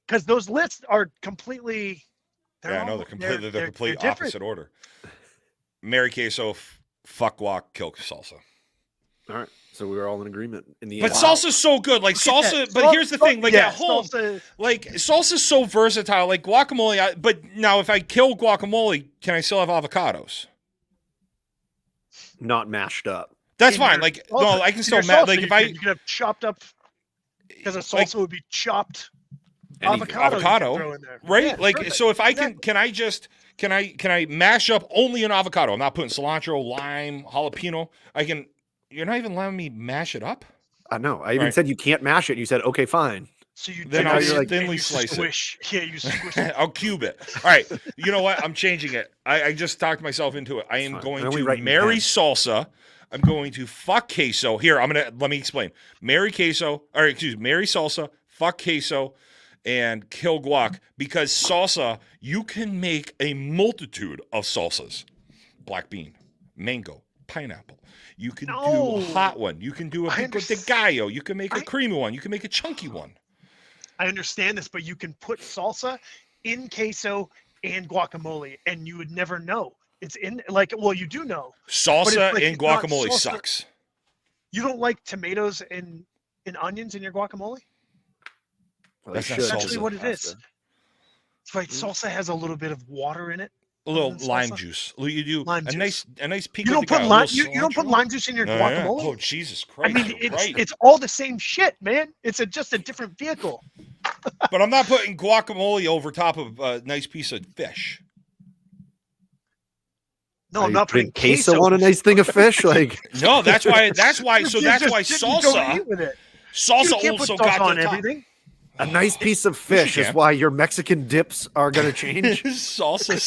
Because those lists are completely. yeah, I know they're complete different. opposite order. Marry queso, fuck guac, kill salsa. All right. So we were all in agreement in the But end. salsa's so good. Like salsa, but here's the thing. Like at home, like salsa's so versatile. Like guacamole. But now, if I kill guacamole, can I still have avocados? Not mashed up. That's fine. Like no, I can still like if you could have chopped up because a salsa would be chopped Anything. avocado. Avocado, you could throw in there. right? Yeah, like perfect. so, if I Exactly. can I mash up only an avocado? I'm not putting cilantro, lime, jalapeno. I can. You're not even letting me mash it up. I know. I even Right. said you can't mash it. And you said okay, fine. So you Then take I'll it and thinly you slice it. squish. Yeah, you squish it. I'll cube it. All right. You know what? I'm changing it. I just talked myself into it. I am fine. going I only to write in marry pen. salsa. I'm going to fuck queso. Here, let me explain. Marry queso, marry salsa, fuck queso, and kill guac. Because salsa, you can make a multitude of salsas. Black bean, mango, pineapple. You can do a hot one. You can do a pico de gallo. You can make a creamy one. You can make a chunky one. I understand this, but you can put salsa in queso and guacamole, and you would never know. It's in you do know. Salsa like, and it's not guacamole salsa. sucks. You don't like tomatoes and onions in your guacamole? Well, That's they not should. salsa. Actually, what it Has is. to. It's right. Salsa has a little bit of water in it. A little Salsa? lime juice. You do Lime a juice. nice pico You don't de put gallo, lime. a little You don't put cilantro. lime juice in your Yeah, yeah. guacamole. Oh Jesus I Christ! mean, you're right. it's all the same shit, man. It's just a different vehicle. But I'm not putting guacamole over top of a nice piece of fish. No, Are I'm you not putting putting queso on a nice thing of fish. Like, No, that's why. That's why. So You that's just why didn't go salsa. eat with it. Salsa You can't put also sauce got on the top. everything. a nice piece of Yes, you fish is can. why your Mexican dips are gonna change. Salsas.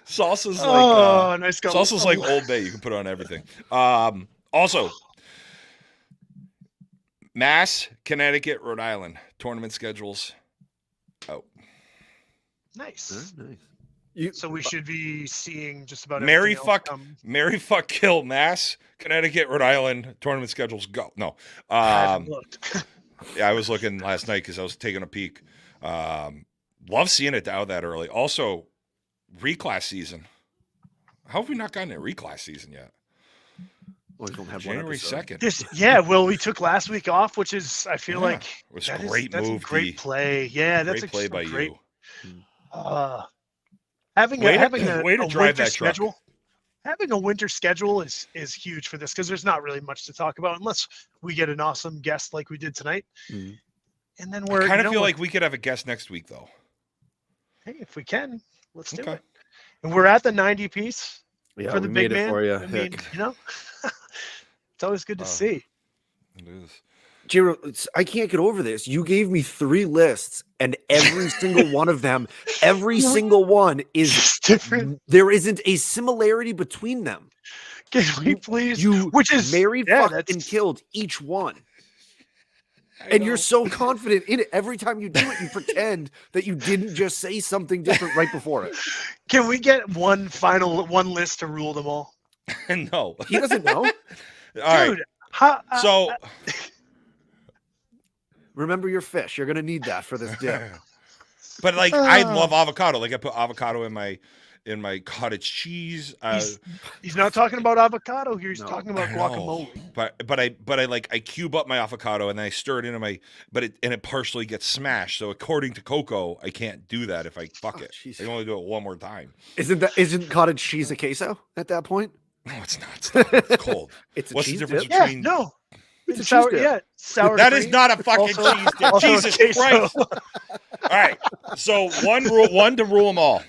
Salsa's Oh, nice go. salsa's like Old Bay. You can put it on everything. Also, Mass, Connecticut, Rhode Island tournament schedules out. Nice. You, So we should be seeing just about Mary everything else Mary fuck kill Mass, Connecticut, Rhode Island tournament schedules go. No, I haven't looked. yeah, I was looking last night because I was taking a peek. Love seeing it out that early. Also, reclass season. How have we not gotten a reclass season yet? well, you don't have January 2nd. Well, we took last week off, which is I feel like it was that a is- great that's move. a great D. play. Yeah, that's Great play by great. you. Having Way a to winter drive that truck. schedule. Having a winter schedule is huge for this because there's not really much to talk about unless we get an awesome guest like we did tonight. Mhm. And then I we're kind of feel like we could have a guest next week, though. hey, if we can, let's do Okay. it. And we're at the 90 piece Yeah, for the we big made it man. for you. I mean, Hick. it's always good to see. It is. Jiro, I can't get over this. You gave me 3 lists, and every single one of them, every single one is It's different. There isn't a similarity between them. Can we please? You Which is married, yeah, fucked, and that's- killed each one. I And know. you're so confident in it. Every time you do it, you pretend that you didn't just say something different right before it. Can we get one list to rule them all? No. He doesn't know. All right. Dude, how, So Remember your fish. You're gonna need that for this dip. but like I love avocado. Like I put avocado in my cottage cheese. he's not talking about avocado here. He's No, talking about I know. guacamole. But I cube up my avocado and then I stir it into my it partially gets smashed. So according to Coco, I can't do that if I fuck Oh, it. jeez. I can only do it one more time. Isn't cottage cheese a queso at that point? No, it's not. Stop. It's cold. It's a What's the cheese difference dip. Yeah, between no. It's a sour, cheese dip. yeah, sour. That is cream. not a fucking Also- cheese dip. also Jesus queso. Christ. All right. So one to rule them all.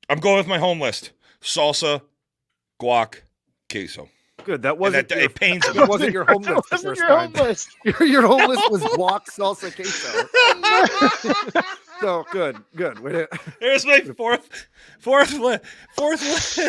I'm going with my home list: salsa, guac, queso. Good. That And wasn't. it pains me. That wasn't your home That list the wasn't first your time. home list. Your home list was guac, salsa, queso. So good. Wait, There's my fourth list.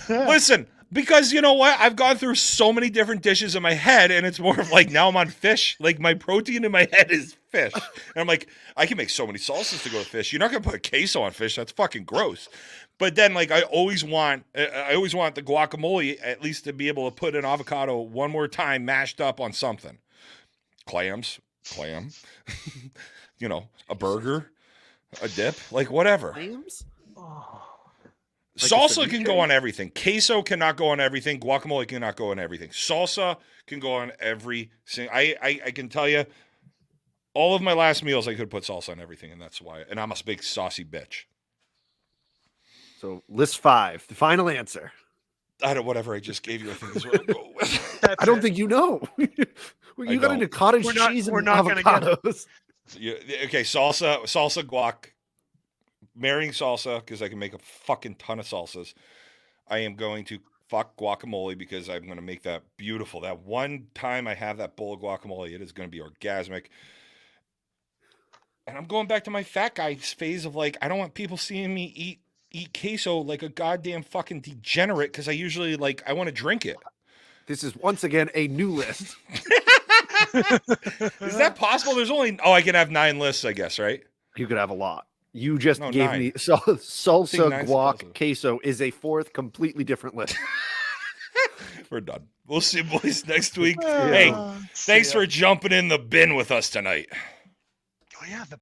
Listen, because you know what? I've gone through so many different dishes in my head, and it's more of like now I'm on fish. Like my protein in my head is fish. And I'm like, I can make so many salsas to go with fish. You're not gonna put queso on fish. That's fucking gross. But then, like, I always want the guacamole at least to be able to put an avocado one more time mashed up on something. Clam, you know, a burger, a dip, like whatever. clams? Like a Salsa can ceviche? go on everything. Queso cannot go on everything. Guacamole cannot go on everything. Salsa can go on every single. I can tell you, all of my last meals I could put salsa on everything, and that's why. And I'm a big saucy bitch. So list 5, the final answer. I don't. Whatever I just gave you, I think is what I'm going with. That's I don't it. think you know. Well, I you got don't. into cottage We're not- cheese and we're not gonna get it. avocados. Yeah, okay, salsa, guac, marrying salsa because I can make a fucking ton of salsas. I am going to fuck guacamole because I'm going to make that beautiful. That one time I have that bowl of guacamole, it is going to be orgasmic. And I'm going back to my fat guy phase of like, I don't want people seeing me eat queso like a goddamn fucking degenerate because I usually like, I want to drink it. This is once again a new list. Is that possible? There's only, I can have 9 lists, I guess, right? You could have a lot. You just No, gave 9. me salsa, nine's guac, impressive. queso is a 4th completely different list. We're done. We'll see you boys next week. Uh, Hey, see thanks ya. for jumping in the bin with us tonight. Oh yeah, the